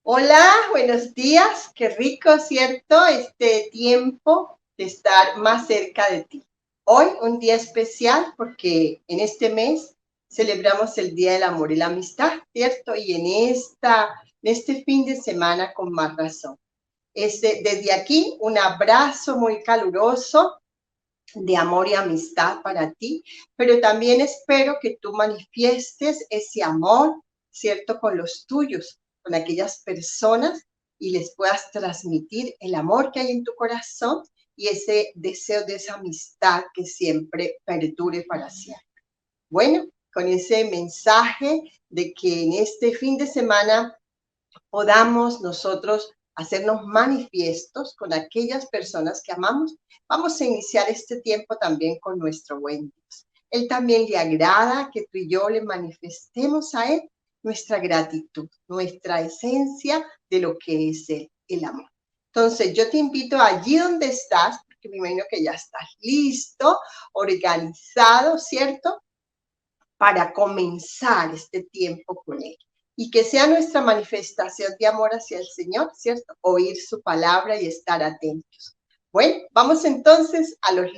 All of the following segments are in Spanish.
Hola, buenos días. Qué rico, ¿cierto? Este tiempo de estar más cerca de ti. Hoy un día especial porque en este mes celebramos el Día del Amor y la Amistad, ¿cierto? Y en este fin de semana con más razón. Desde aquí un abrazo muy caluroso de amor y amistad para ti, pero también espero que tú manifiestes ese amor, ¿cierto? Con los tuyos, con aquellas personas y les puedas transmitir el amor que hay en tu corazón y ese deseo de esa amistad que siempre perdure para siempre. Bueno, con ese mensaje de que en este fin de semana podamos nosotros hacernos manifiestos con aquellas personas que amamos, vamos a iniciar este tiempo también con nuestro buen Dios. Él también le agrada que tú y yo le manifestemos a Él nuestra gratitud, nuestra esencia de lo que es el amor. Entonces, yo te invito allí donde estás, porque me imagino que ya estás listo, organizado, ¿cierto? Para comenzar este tiempo con Él. Y que sea nuestra manifestación de amor hacia el Señor, ¿cierto? Oír su palabra y estar atentos. Bueno, vamos entonces al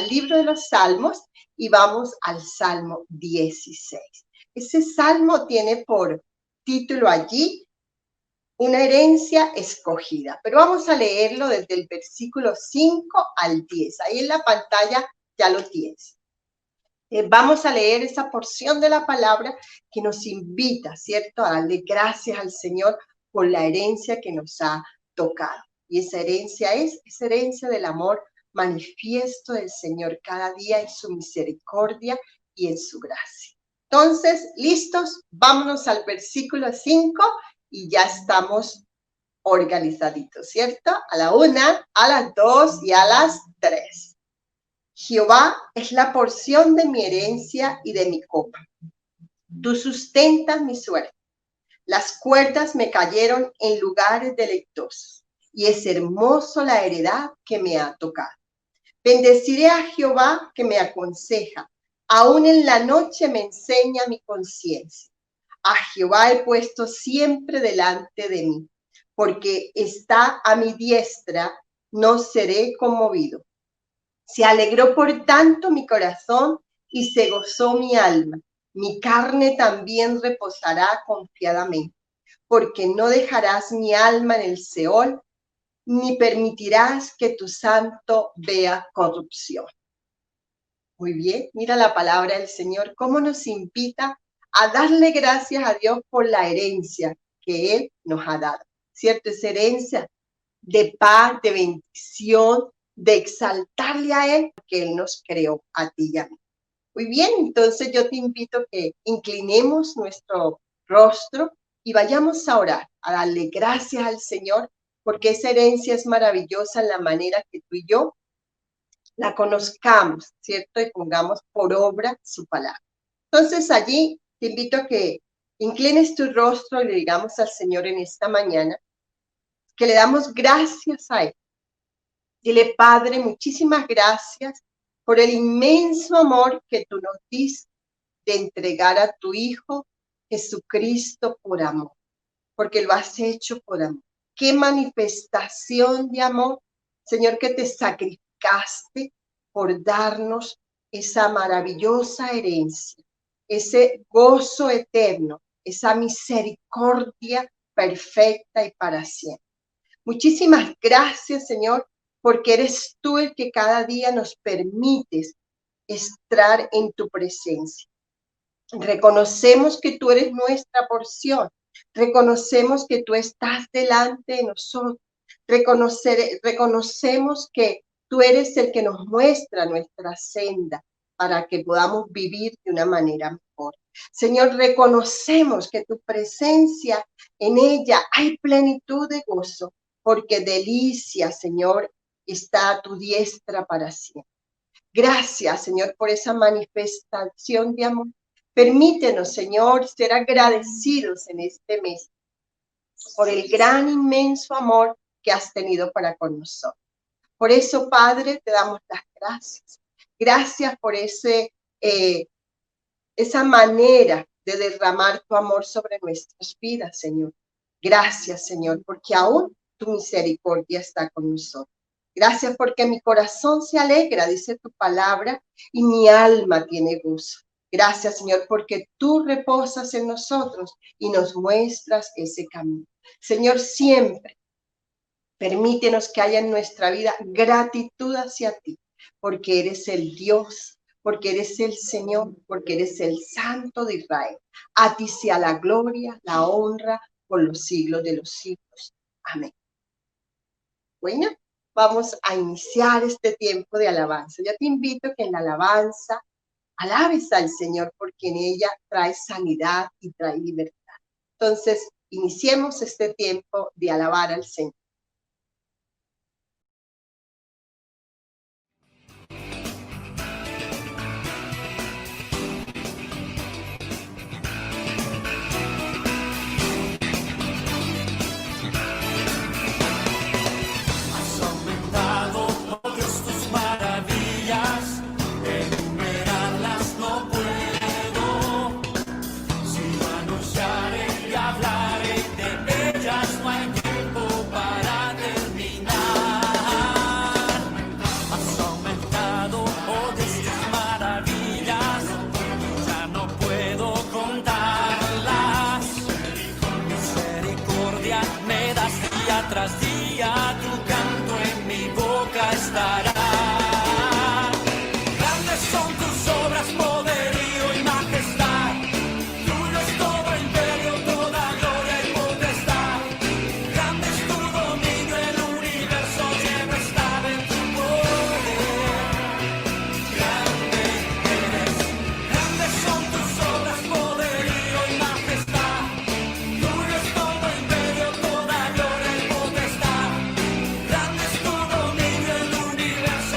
libro de los Salmos y vamos al Salmo 16. Ese salmo tiene por título allí una herencia escogida, pero vamos a leerlo desde el versículo 5 al 10. Ahí en la pantalla ya lo tienes. Vamos a leer esa porción de la palabra que nos invita, ¿cierto?, a darle gracias al Señor por la herencia que nos ha tocado. Y esa herencia es esa herencia del amor manifiesto del Señor cada día en su misericordia y en su gracia. Entonces, ¿listos? Vámonos al versículo 5 y ya estamos organizaditos, ¿cierto? A la 1, a las 2 y a las 3. Jehová es la porción de mi herencia y de mi copa. Tú sustentas mi suerte. Las cuerdas me cayeron en lugares deleitosos, y es hermoso la heredad que me ha tocado. Bendeciré a Jehová que me aconseja. Aún en la noche me enseña mi conciencia. A Jehová he puesto siempre delante de mí, porque está a mi diestra, no seré conmovido. Se alegró por tanto mi corazón y se gozó mi alma. Mi carne también reposará confiadamente, porque no dejarás mi alma en el Seol, ni permitirás que tu santo vea corrupción. Muy bien, mira la palabra del Señor, cómo nos invita a darle gracias a Dios por la herencia que Él nos ha dado, ¿cierto? Esa herencia de paz, de bendición, de exaltarle a Él, porque Él nos creó a ti y a mí. Muy bien, entonces yo te invito a que inclinemos nuestro rostro y vayamos a orar, a darle gracias al Señor, porque esa herencia es maravillosa en la manera que tú y yo la conozcamos, ¿cierto? Y pongamos por obra su palabra. Entonces allí te invito a que inclines tu rostro y le digamos al Señor en esta mañana que le damos gracias a Él. Dile, Padre, muchísimas gracias por el inmenso amor que tú nos diste de entregar a tu Hijo Jesucristo por amor, porque lo has hecho por amor. Qué manifestación de amor, Señor, que te sacrificaste por darnos esa maravillosa herencia, ese gozo eterno, esa misericordia perfecta y para siempre. Muchísimas gracias, Señor, porque eres tú el que cada día nos permites estar en tu presencia. Reconocemos que tú eres nuestra porción. Reconocemos que tú estás delante de nosotros. Reconocemos que tú eres el que nos muestra nuestra senda para que podamos vivir de una manera mejor. Señor, reconocemos que tu presencia, en ella hay plenitud de gozo, porque delicia, Señor, está a tu diestra para siempre. Gracias, Señor, por esa manifestación de amor. Permítenos, Señor, ser agradecidos en este mes por el gran, inmenso amor que has tenido para con nosotros. Por eso, Padre, te damos las gracias. Gracias por esa manera de derramar tu amor sobre nuestras vidas, Señor. Gracias, Señor, porque aún tu misericordia está con nosotros. Gracias porque mi corazón se alegra, dice tu palabra, y mi alma tiene gozo. Gracias, Señor, porque tú reposas en nosotros y nos muestras ese camino. Señor, siempre permítenos que haya en nuestra vida gratitud hacia ti, porque eres el Dios, porque eres el Señor, porque eres el Santo de Israel. A ti sea la gloria, la honra por los siglos de los siglos. Amén. Bueno, vamos a iniciar este tiempo de alabanza. Yo te invito a que en la alabanza alabes al Señor, porque en ella trae sanidad y trae libertad. Entonces, iniciemos este tiempo de alabar al Señor. Tras día tu canto en mi boca estará. Grandes son tus obras, poderío y majestad. Tuyo es todo imperio, toda gloria y potestad. Grande es tu dominio, el universo lleno está de tu poder. Grande eres. Grandes son tus obras, poderío y majestad. Tuyo es todo imperio, toda gloria y potestad. Grande es tu dominio, el universo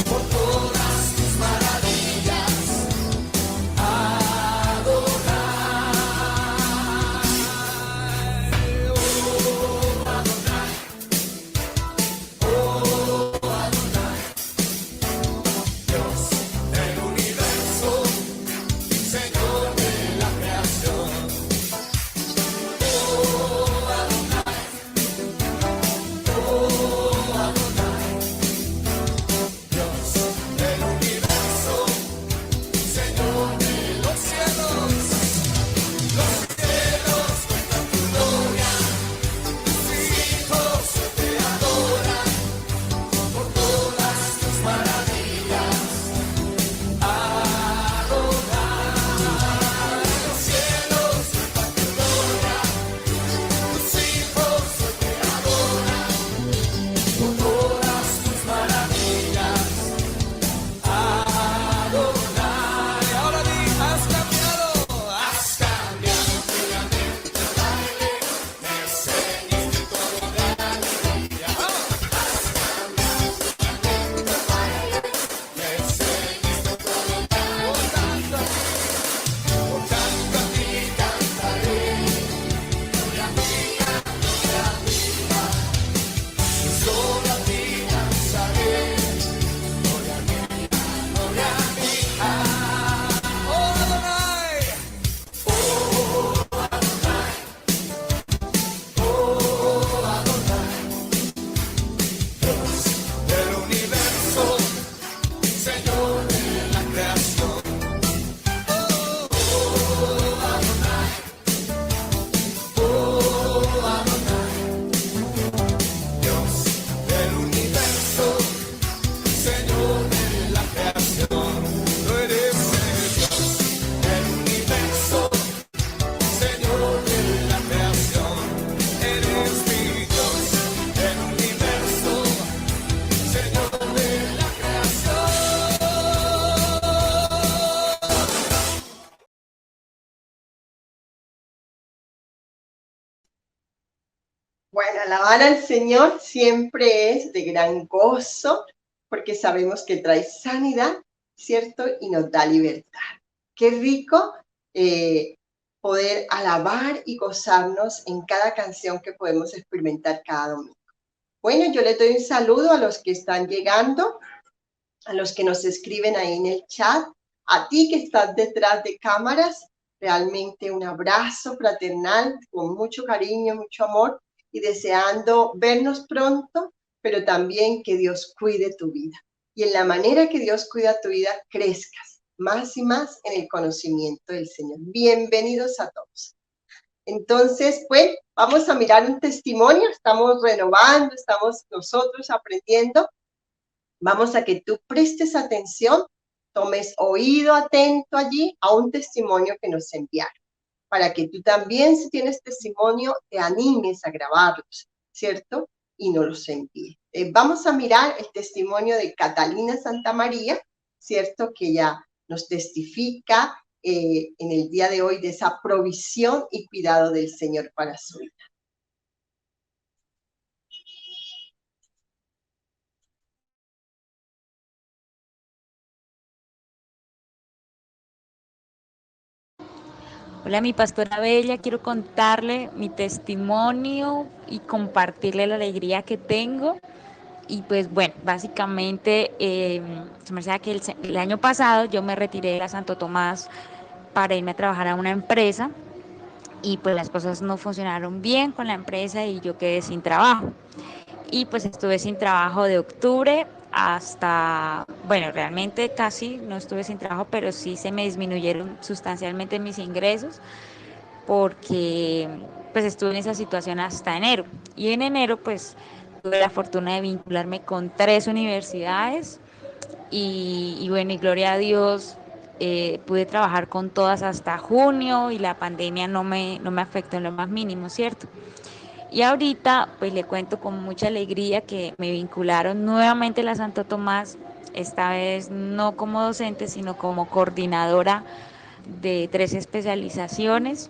por todas tus maravillas, Dios del universo, Señor de la creación. Dios del universo, Señor de los cielos cuentan tu gloria, tus hijos te adoran por todas tus maravillas. Los cielos cuentan tu gloria, tus hijos te adoran por todas tus maravillas. Y ahora di, has cambiado plenamente el baile, me ceñiste todo de alegría. Me ceñiste todo de alegría. Por tanto a ti cantaré, gloria mía, y solo a ti danzaré, gloria mía, gloria mía. Oh Adonai, Dios del universo, Señor de la creación. Dios del universo, Señor de la creación. Tú eres el Dios del universo, Señor de la creación. Eres mi Dios del universo, Señor de la creación. Bueno, alabar al Señor siempre es de gran gozo, porque sabemos que trae sanidad, ¿cierto? Y nos da libertad. Qué rico poder alabar y gozarnos en cada canción que podemos experimentar cada domingo. Bueno, yo les doy un saludo a los que están llegando, a los que nos escriben ahí en el chat, a ti que estás detrás de cámaras, realmente un abrazo fraternal con mucho cariño, mucho amor y deseando vernos pronto, pero también que Dios cuide tu vida. Y en la manera que Dios cuida tu vida, crezcas más y más en el conocimiento del Señor. Bienvenidos a todos. Entonces, pues, vamos a mirar un testimonio, estamos renovando, estamos nosotros aprendiendo. Vamos a que tú prestes atención, tomes oído atento allí a un testimonio que nos enviaron, para que tú también, si tienes testimonio, te animes a grabarlos, ¿cierto? Y nos los envíes. Vamos a mirar el testimonio de Catalina Santamaría, ¿cierto? Que ya nos testifica en el día de hoy de esa provisión y cuidado del Señor para su vida. Hola, mi pastora Bella, quiero contarle mi testimonio y compartirle la alegría que tengo. Y pues bueno, básicamente, se me hace que el año pasado yo me retiré de la Santo Tomás para irme a trabajar a una empresa y pues las cosas no funcionaron bien con la empresa y yo quedé sin trabajo. Y pues estuve sin trabajo de octubre hasta, bueno, realmente casi no estuve sin trabajo, pero sí se me disminuyeron sustancialmente mis ingresos porque pues estuve en esa situación hasta enero. Y en enero pues tuve la fortuna de vincularme con 3 universidades y bueno, y gloria a Dios, pude trabajar con todas hasta junio y la pandemia no me afectó en lo más mínimo, ¿cierto? Y ahorita pues le cuento con mucha alegría que me vincularon nuevamente a la Santo Tomás, esta vez no como docente, sino como coordinadora de 3 especializaciones.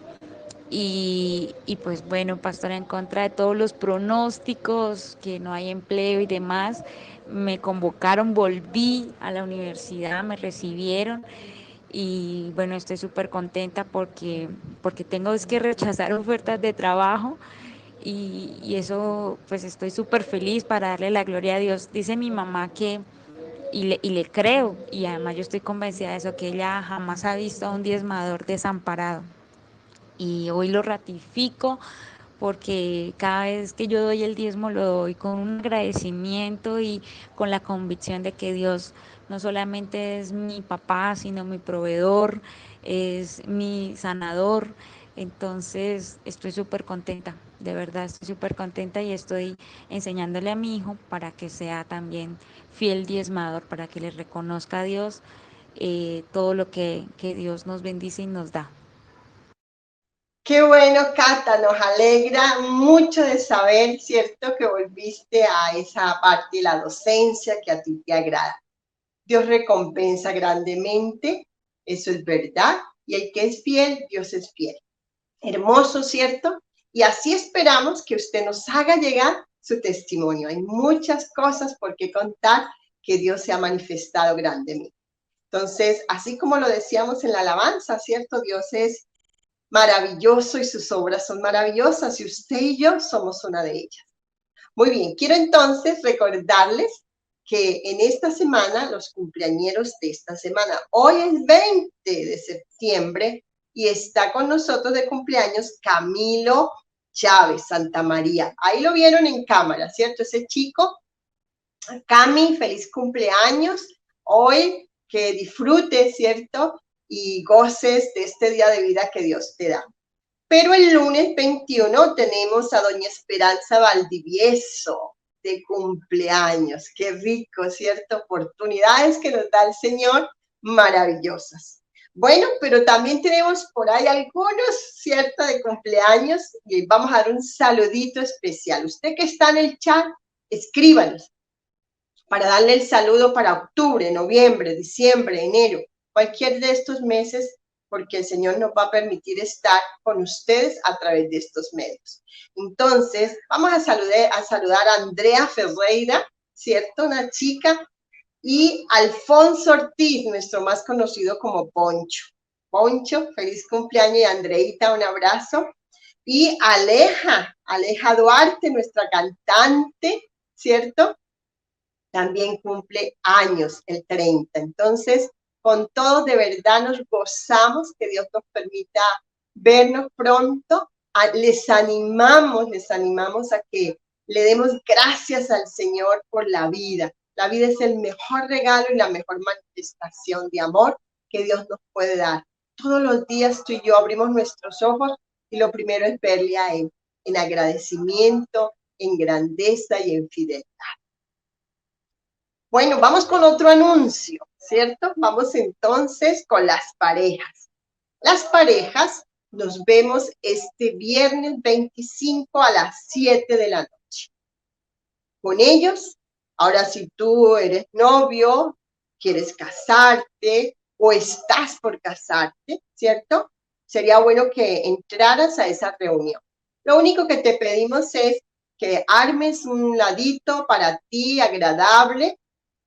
Y pues bueno, pastor, en contra de todos los pronósticos, que no hay empleo y demás, me convocaron, volví a la universidad, me recibieron y bueno, estoy súper contenta porque tengo es que rechazar ofertas de trabajo y eso pues estoy súper feliz para darle la gloria a Dios. Dice mi mamá que, y le creo, y además yo estoy convencida de eso, que ella jamás ha visto a un diezmador desamparado. Y hoy lo ratifico porque cada vez que yo doy el diezmo lo doy con un agradecimiento y con la convicción de que Dios no solamente es mi papá, sino mi proveedor, es mi sanador. Entonces estoy súper contenta, de verdad estoy súper contenta y estoy enseñándole a mi hijo para que sea también fiel diezmador, para que le reconozca a Dios todo lo que Dios nos bendice y nos da. Qué bueno, Cata, nos alegra mucho de saber, ¿cierto?, que volviste a esa parte de la docencia que a ti te agrada. Dios recompensa grandemente, eso es verdad, y el que es fiel, Dios es fiel. Hermoso, ¿cierto? Y así esperamos que usted nos haga llegar su testimonio. Hay muchas cosas por qué contar que Dios se ha manifestado grandemente. Entonces, así como lo decíamos en la alabanza, ¿cierto? Dios es maravilloso y sus obras son maravillosas y usted y yo somos una de ellas. Muy bien, quiero entonces recordarles que en esta semana, los cumpleañeros de esta semana, hoy es 20 de septiembre y está con nosotros de cumpleaños Camilo Chávez Santa María. Ahí lo vieron en cámara, ¿cierto? Ese chico. Cami, feliz cumpleaños. Hoy que disfrutes, ¿cierto? Y goces de este día de vida que Dios te da. Pero el lunes 21 tenemos a doña Esperanza Valdivieso de cumpleaños. Qué rico, ¿cierto? Oportunidades que nos da el Señor, maravillosas. Bueno, pero también tenemos por ahí algunos, ¿cierto?, de cumpleaños y vamos a dar un saludito especial. Usted que está en el chat, escríbanos para darle el saludo para octubre, noviembre, diciembre, enero, cualquier de estos meses, porque el Señor nos va a permitir estar con ustedes a través de estos medios. Entonces, vamos a saludar a Andrea Ferreira, ¿cierto? Una chica, y Alfonso Ortiz, nuestro más conocido como Poncho. Poncho, feliz cumpleaños, y Andreita, un abrazo. Y Aleja Duarte, nuestra cantante, ¿cierto? También cumple años el 30. Entonces, con todos de verdad nos gozamos, que Dios nos permita vernos pronto. Les animamos a que le demos gracias al Señor por la vida. La vida es el mejor regalo y la mejor manifestación de amor que Dios nos puede dar. Todos los días tú y yo abrimos nuestros ojos y lo primero es verle a Él en agradecimiento, en grandeza y en fidelidad. Bueno, vamos con otro anuncio, ¿cierto? Vamos entonces con las parejas. Las parejas nos vemos este viernes 25 a las 7 de la noche. Con ellos, ahora si tú eres novio, quieres casarte o estás por casarte, ¿cierto? Sería bueno que entraras a esa reunión. Lo único que te pedimos es que armes un ladito para ti agradable,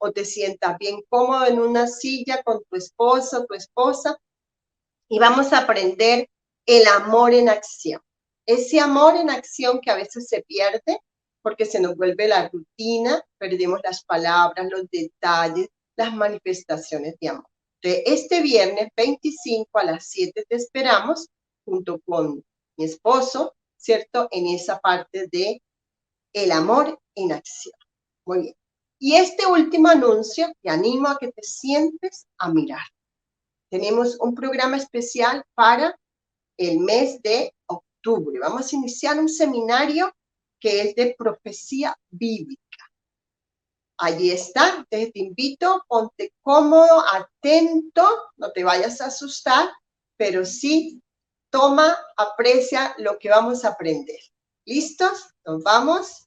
o te sientas bien cómodo en una silla con tu esposo, tu esposa, y vamos a aprender el amor en acción. Ese amor en acción que a veces se pierde porque se nos vuelve la rutina, perdemos las palabras, los detalles, las manifestaciones de amor. Entonces, este viernes 25 a las 7 te esperamos junto con mi esposo, ¿cierto? En esa parte de el amor en acción. Muy bien. Y este último anuncio, te animo a que te sientes a mirar. Tenemos un programa especial para el mes de octubre. Vamos a iniciar un seminario que es de profecía bíblica. Allí está. Entonces te invito, ponte cómodo, atento, no te vayas a asustar, pero sí toma, aprecia lo que vamos a aprender. ¿Listos? Nos vamos.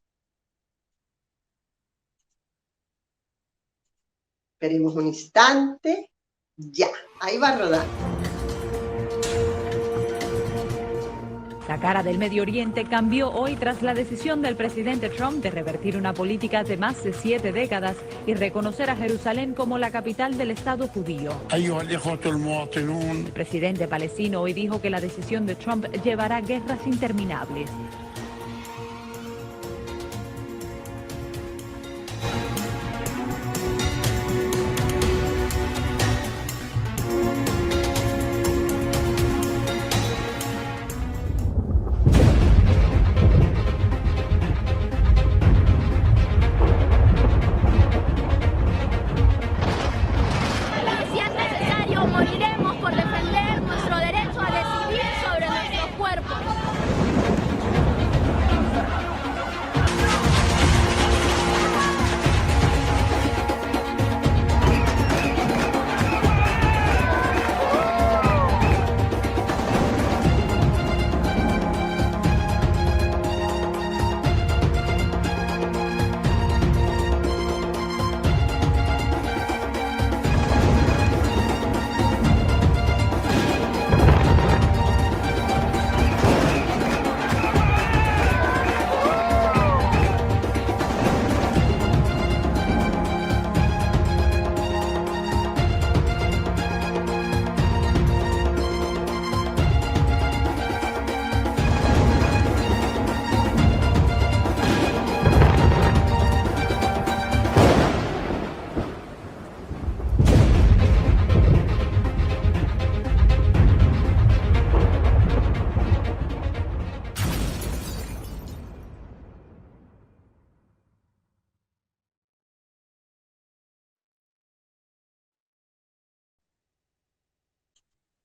Esperemos un instante. Ya, ahí va rodando. La cara del Medio Oriente cambió hoy tras la decisión del presidente Trump de revertir una política de más de 7 décadas y reconocer a Jerusalén como la capital del Estado judío. El presidente palestino hoy dijo que la decisión de Trump llevará a guerras interminables.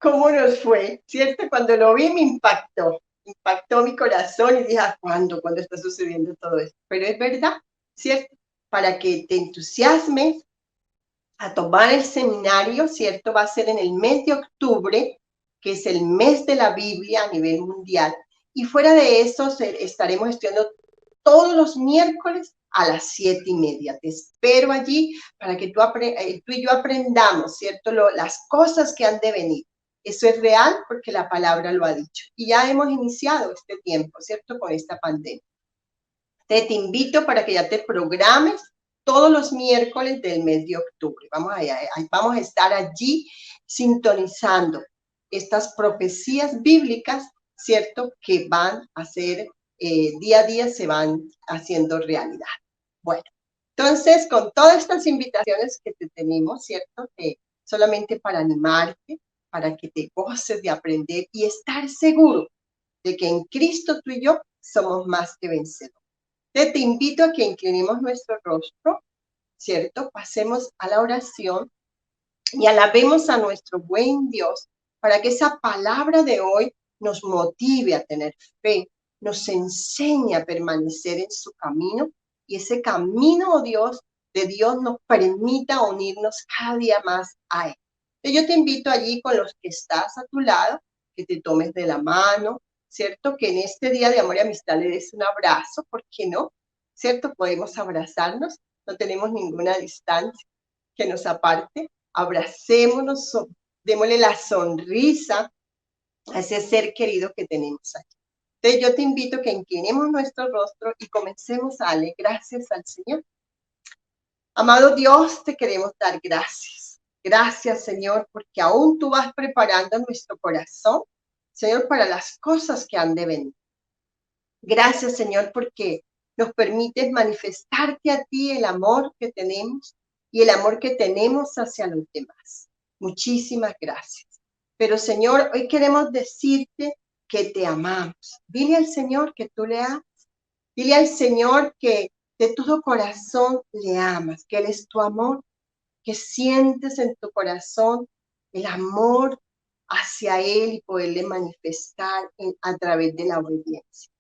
¿Cómo nos fue? ¿Cierto? Cuando lo vi me impactó mi corazón y dije, ¿cuándo? ¿Cuándo está sucediendo todo esto? Pero es verdad, ¿cierto? Para que te entusiasmes a tomar el seminario, ¿cierto? Va a ser en el mes de octubre, que es el mes de la Biblia a nivel mundial. Y fuera de eso, estaremos estudiando todos los miércoles a las 7:30. Te espero allí para que tú y yo aprendamos, ¿cierto? Las cosas que han de venir. Eso es real porque la palabra lo ha dicho. Y ya hemos iniciado este tiempo, ¿cierto? Con esta pandemia. Te invito para que ya te programes todos los miércoles del mes de octubre. Vamos a estar allí sintonizando estas profecías bíblicas, ¿cierto? Que van a ser, día a día se van haciendo realidad. Bueno, entonces con todas estas invitaciones que te tenemos, ¿cierto? Solamente para animarte, para que te goces de aprender y estar seguro de que en Cristo tú y yo somos más que vencedores. Te invito a que inclinemos nuestro rostro, ¿cierto? Pasemos a la oración y alabemos a nuestro buen Dios para que esa palabra de hoy nos motive a tener fe, nos enseñe a permanecer en su camino y ese camino, oh Dios, de Dios nos permita unirnos cada día más a Él. Yo te invito allí con los que estás a tu lado, que te tomes de la mano, ¿cierto? Que en este día de amor y amistad le des un abrazo, ¿por qué no? ¿Cierto? Podemos abrazarnos, no tenemos ninguna distancia que nos aparte, abracémonos, démosle la sonrisa a ese ser querido que tenemos aquí. Entonces yo te invito a que inclinemos nuestro rostro y comencemos a darle gracias al Señor. Amado Dios, te queremos dar gracias. Gracias, Señor, porque aún tú vas preparando nuestro corazón, Señor, para las cosas que han de venir. Gracias, Señor, porque nos permites manifestarte a ti el amor que tenemos y el amor que tenemos hacia los demás. Muchísimas gracias. Pero, Señor, hoy queremos decirte que te amamos. Dile al Señor que tú le amas. Dile al Señor que de todo corazón le amas, que Él es tu amor, que sientes en tu corazón el amor hacia Él y poderle manifestar a través de la obediencia.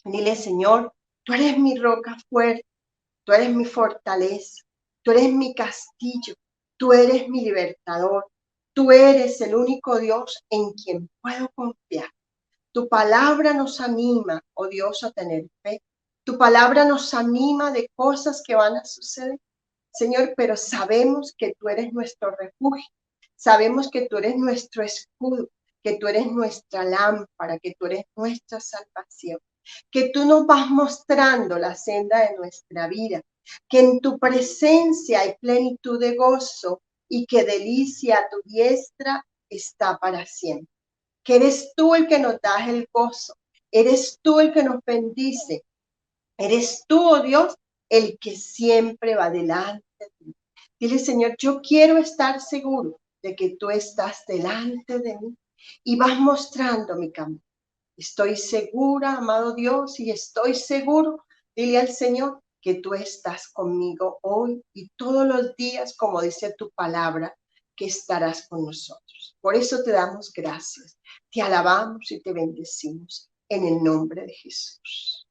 Dile, Señor, tú eres mi roca fuerte, tú eres mi fortaleza, tú eres mi castillo, tú eres mi libertador, tú eres el único Dios en quien puedo confiar. Tu palabra nos anima, oh Dios, a tener fe. Tu palabra nos anima de cosas que van a suceder, Señor, pero sabemos que tú eres nuestro refugio, sabemos que tú eres nuestro escudo, que tú eres nuestra lámpara, que tú eres nuestra salvación, que tú nos vas mostrando la senda de nuestra vida, que en tu presencia hay plenitud de gozo y que delicia a tu diestra está para siempre. Que eres tú el que nos da el gozo, eres tú el que nos bendice, eres tú, oh Dios, el que siempre va delante de ti. Dile, Señor, yo quiero estar seguro de que tú estás delante de mí y vas mostrando mi camino. Estoy segura, amado Dios, y estoy seguro, dile al Señor, que tú estás conmigo hoy y todos los días, como dice tu palabra, que estarás con nosotros. Por eso te damos gracias, te alabamos y te bendecimos en el nombre de Jesús.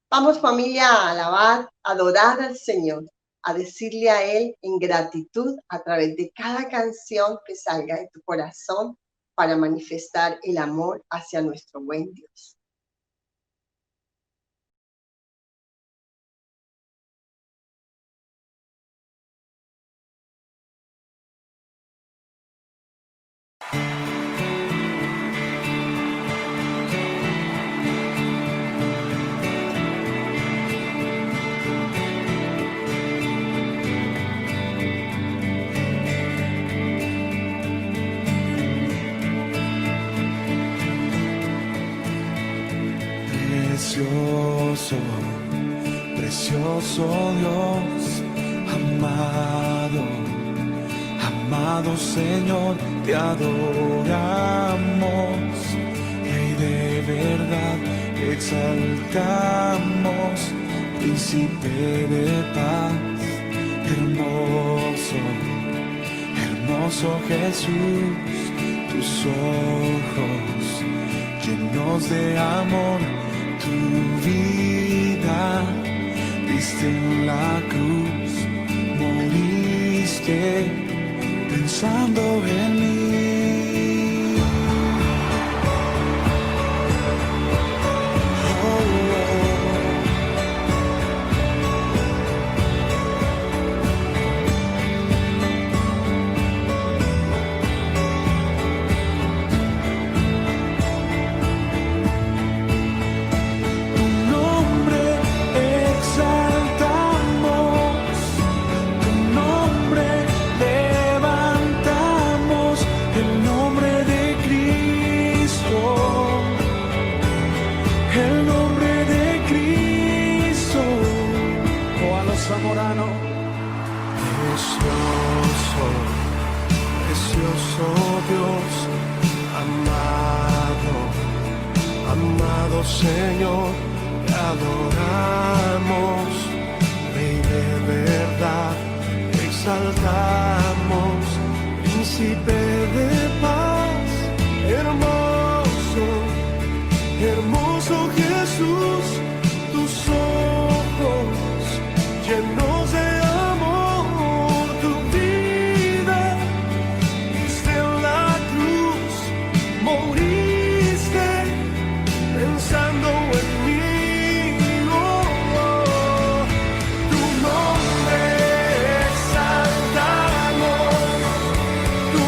Vamos, familia, a alabar, a adorar al Señor, a decirle a Él en gratitud a través de cada canción que salga de tu corazón para manifestar el amor hacia nuestro buen Dios. Precioso, precioso Dios, amado, amado Señor, te adoramos, Rey de verdad, exaltamos, Príncipe de paz, hermoso, hermoso Jesús, tus ojos llenos de amor, tu vida diste en la cruz, moriste pensando en mí. Zamorano. Precioso, precioso Dios, amado, amado Señor, te adoramos, Rey de verdad, exaltamos, Príncipe de paz, hermoso, hermoso Jesús, tus ojos llenos de amor, tu vida diste en la cruz, moriste pensando en mí. Oh, oh. Tu nombre exaltamos, tu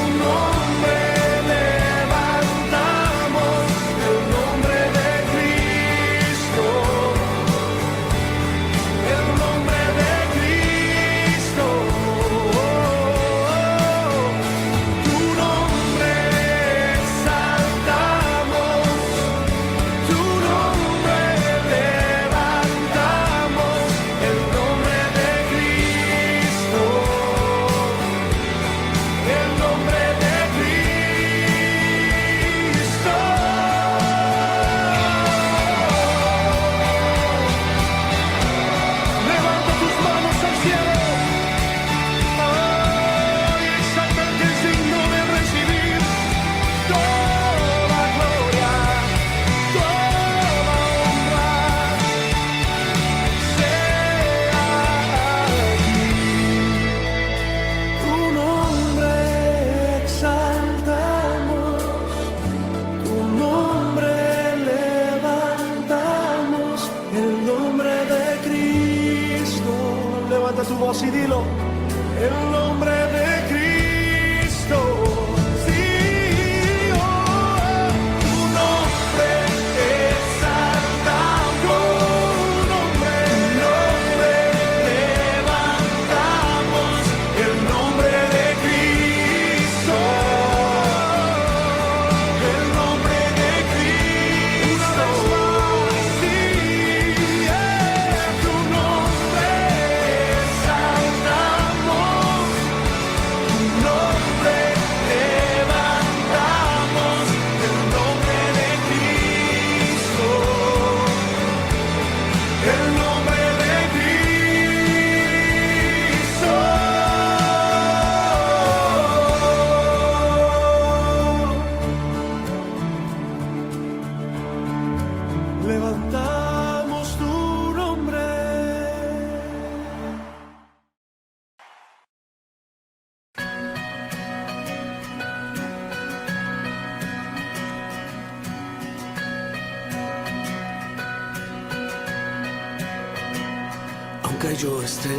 Aunque yo esté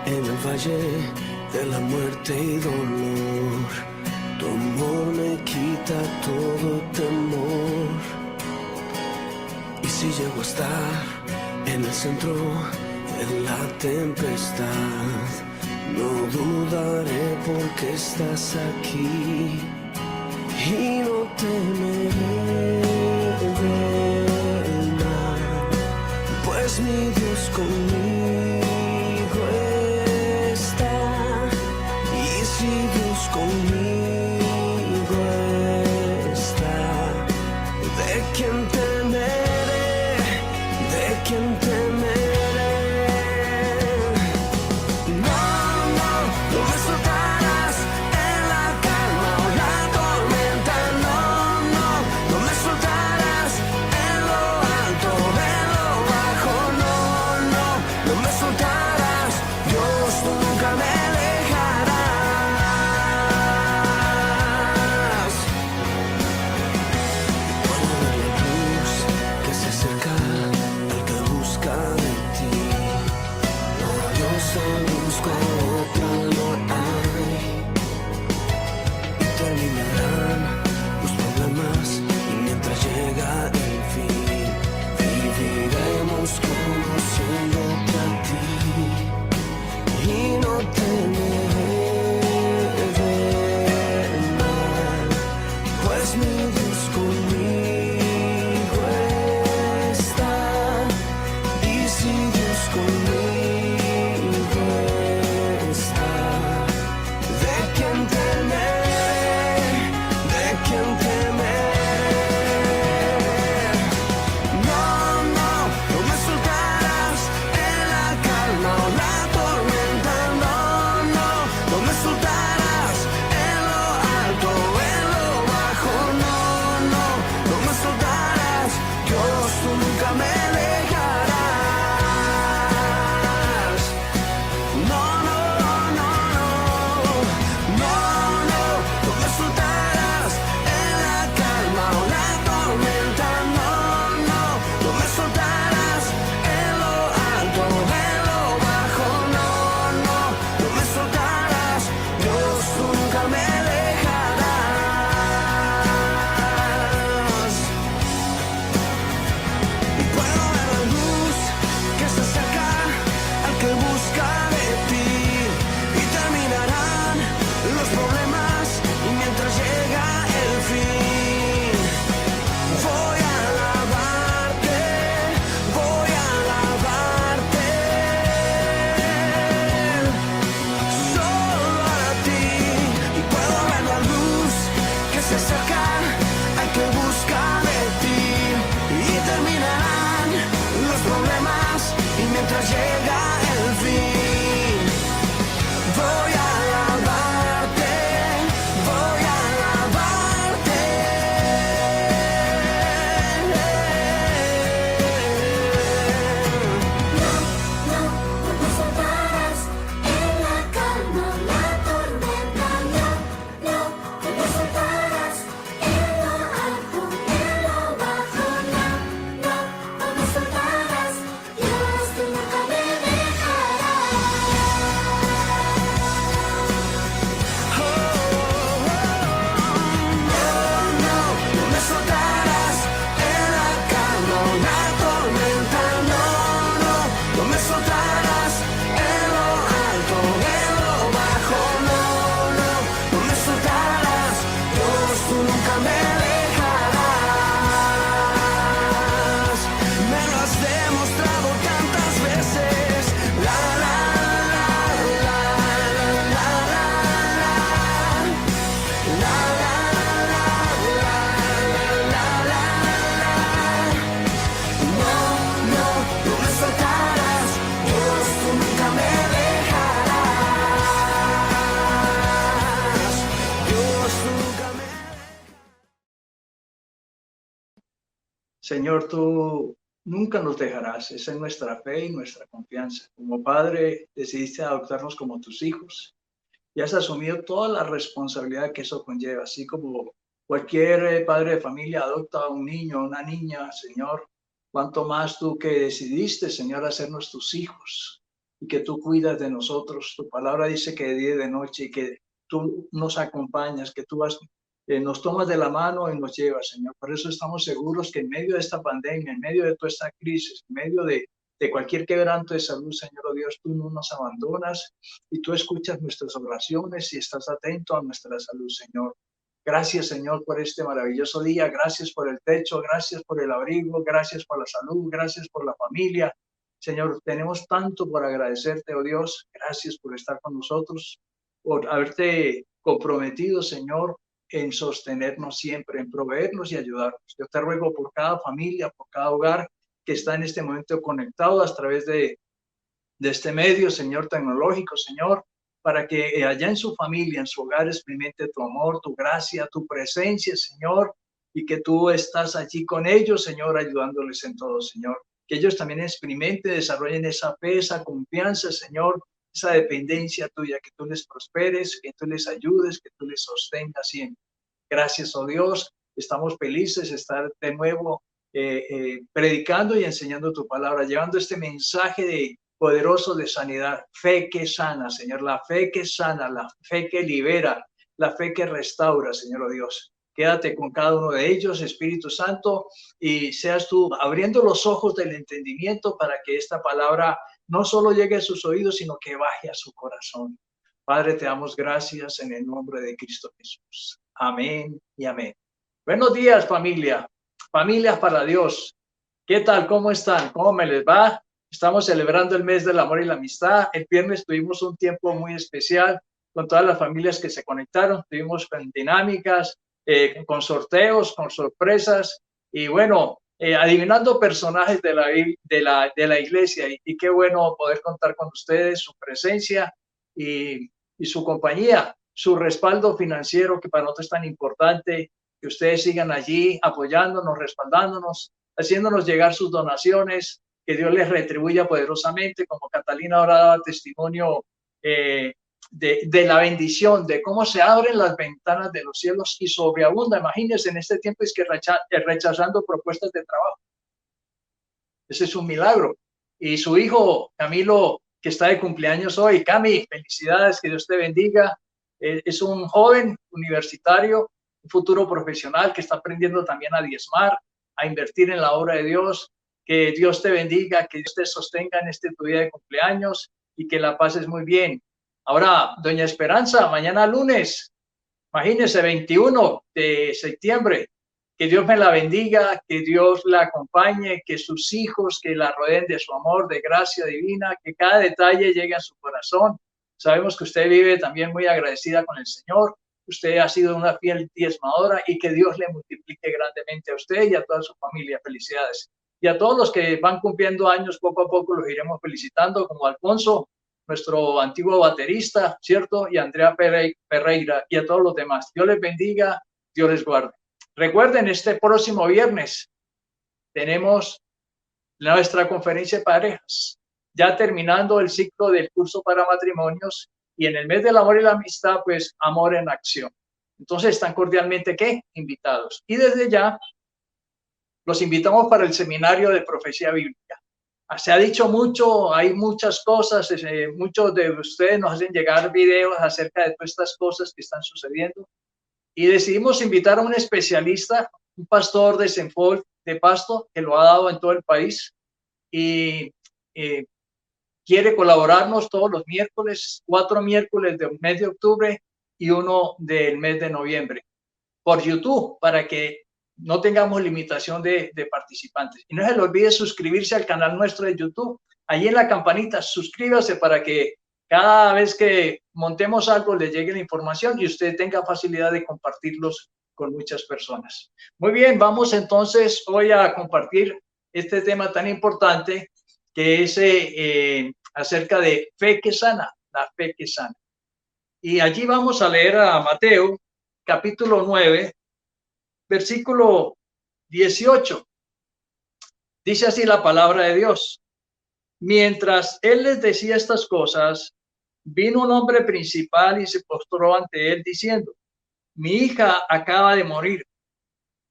en el valle de la muerte y dolor, tu amor me quita todo temor. Y si llego a estar en el centro de la tempestad, no dudaré porque estás aquí y no temeré del mal, pues mi Dios conmigo está. Y si Dios conmigo está, ¿de quién temeré? ¿De quién temeré? Señor, tú nunca nos dejarás. Esa es nuestra fe y nuestra confianza. Como Padre, decidiste adoptarnos como tus hijos y has asumido toda la responsabilidad que eso conlleva, así como cualquier padre de familia adopta a un niño o una niña, Señor. Cuanto más tú que decidiste, Señor, hacernos tus hijos. y que tú cuidas de nosotros. Tu palabra dice que de día y de noche y que tú nos acompañas, que tú nos tomas de la mano y nos llevas, Señor. Por eso estamos seguros que en medio de esta pandemia, en medio de toda esta crisis, en medio de cualquier quebranto de salud, Señor, oh Dios, tú no nos abandonas y tú escuchas nuestras oraciones y estás atento a nuestra salud, Señor. Gracias, Señor, por este maravilloso día. Gracias por el techo, gracias por el abrigo, gracias por la salud, gracias por la familia. Señor, tenemos tanto por agradecerte, oh Dios. Gracias por estar con nosotros, por haberte comprometido, Señor, en sostenernos siempre, en proveernos y ayudarnos. Yo te ruego por cada familia, por cada hogar que está en este momento conectado a través de este medio, Señor, tecnológico, Señor, para que allá en su familia, en su hogar, experimente tu amor, tu gracia, tu presencia, Señor, y que tú estás allí con ellos, Señor, ayudándoles en todo, Señor. Que ellos también experimenten, desarrollen esa fe, esa confianza, Señor, esa dependencia tuya, que tú les prosperes, que tú les ayudes, que tú les sostengas siempre. Gracias, oh Dios, estamos felices de estar de nuevo predicando y enseñando tu palabra, llevando este mensaje poderoso de sanidad, fe que sana, Señor, la fe que sana, la fe que libera, la fe que restaura, Señor, oh Dios. Quédate con cada uno de ellos, Espíritu Santo, y seas tú abriendo los ojos del entendimiento para que esta palabra no solo llegue a sus oídos, sino que baje a su corazón. Padre, te damos gracias en el nombre de Cristo Jesús. Amén y amén. Buenos días, familia. Familias para Dios. ¿Qué tal? ¿Cómo están? ¿Cómo me les va? Estamos celebrando el mes del amor y la amistad. El viernes tuvimos un tiempo muy especial con todas las familias que se conectaron. Tuvimos dinámicas, con sorteos, con sorpresas y bueno, adivinando personajes de la iglesia. Y qué bueno poder contar con ustedes, su presencia y su compañía, su respaldo financiero que para nosotros es tan importante. Que ustedes sigan allí apoyándonos, respaldándonos, haciéndonos llegar sus donaciones, que Dios les retribuya poderosamente, como Catalina ahora daba testimonio de la bendición, de cómo se abren las ventanas de los cielos y sobreabunda. Imagínense en este tiempo es que rechazando propuestas de trabajo. Ese es un milagro. Y su hijo Camilo, que está de cumpleaños hoy. Cami, felicidades, que Dios te bendiga. Es un joven universitario, un futuro profesional que está aprendiendo también a diezmar, a invertir en la obra de Dios. Que Dios te bendiga, que Dios te sostenga en este tu día de cumpleaños y que la pases muy bien. Ahora, doña Esperanza, mañana lunes, imagínese, 21 de septiembre, que Dios me la bendiga, que Dios la acompañe, que sus hijos, que la rodeen de su amor, de gracia divina, que cada detalle llegue a su corazón. Sabemos que usted vive también muy agradecida con el Señor. Usted ha sido una fiel diezmadora y que Dios le multiplique grandemente a usted y a toda su familia. Felicidades. Y a todos los que van cumpliendo años, poco a poco los iremos felicitando, como Alfonso, nuestro antiguo baterista, ¿cierto? Y Andrea Pereira y a todos los demás. Dios les bendiga, Dios les guarde. Recuerden, este próximo viernes tenemos nuestra conferencia de parejas, ya terminando el ciclo del curso para matrimonios y en el mes del amor y la amistad, pues amor en acción. Entonces están cordialmente, ¿qué? Invitados. Y desde ya los invitamos para el seminario de profecía bíblica. Se ha dicho mucho, hay muchas cosas, muchos de ustedes nos hacen llegar videos acerca de todas estas cosas que están sucediendo y decidimos invitar a un especialista, un pastor de Senfol, de Pasto, que lo ha dado en todo el país y quiere colaborarnos todos los miércoles, 4 miércoles del mes de octubre y 1 del mes de noviembre, por YouTube, para que no tengamos limitación de participantes. Y no se le olvide suscribirse al canal nuestro de YouTube. Allí en la campanita, suscríbase para que cada vez que montemos algo le llegue la información y usted tenga facilidad de compartirlos con muchas personas. Muy bien, vamos entonces hoy a compartir este tema tan importante que es acerca de fe que sana, la fe que sana. Y allí vamos a leer a Mateo, capítulo 9, versículo 18. Dice así la palabra de Dios. Mientras él les decía estas cosas, vino un hombre principal y se postró ante él diciendo, mi hija acaba de morir,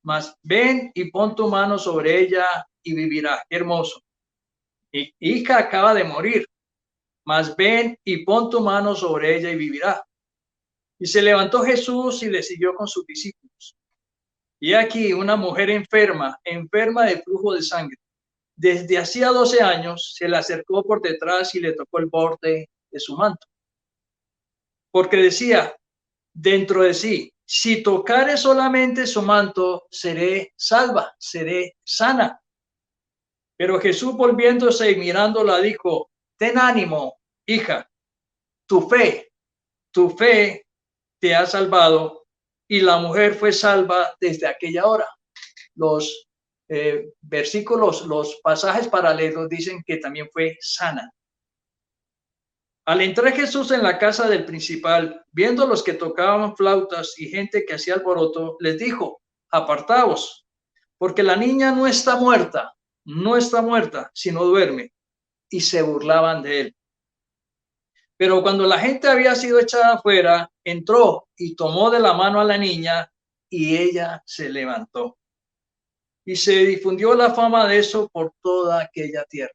mas ven y pon tu mano sobre ella y vivirá. Qué hermoso. Mi hija acaba de morir, mas ven y pon tu mano sobre ella y vivirá. Y se levantó Jesús y le siguió con sus discípulos. Y aquí una mujer enferma de flujo de sangre. Desde hacía 12 años se le acercó por detrás y le tocó el borde de su manto. Porque decía dentro de sí, si tocare solamente su manto, seré salva, seré sana. Pero Jesús, volviéndose y mirándola, dijo, ten ánimo, hija, tu fe te ha salvado. Y la mujer fue salva desde aquella hora. Los versículos, los pasajes paralelos dicen que también fue sana. Al entrar Jesús en la casa del principal, viendo los que tocaban flautas y gente que hacía alboroto, les dijo, apartaos, porque la niña no está muerta, sino duerme. Y se burlaban de él. Pero cuando la gente había sido echada afuera, entró y tomó de la mano a la niña y ella se levantó. Y se difundió la fama de eso por toda aquella tierra.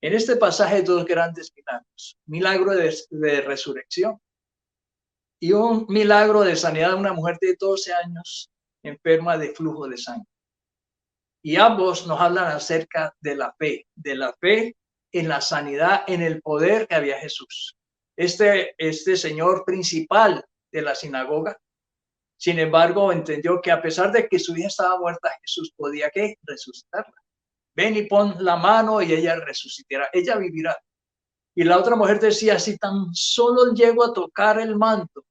En este pasaje hay dos grandes milagros. Milagro de resurrección y un milagro de sanidad de una mujer de 12 años enferma de flujo de sangre. Y ambos nos hablan acerca de la fe en la sanidad, en el poder que había Jesús. Este señor principal de la sinagoga, sin embargo, entendió que a pesar de que su hija estaba muerta, Jesús podía resucitarla. Ven y pon la mano y ella resucitará, ella vivirá. Y la otra mujer decía, si tan solo llego a tocar el manto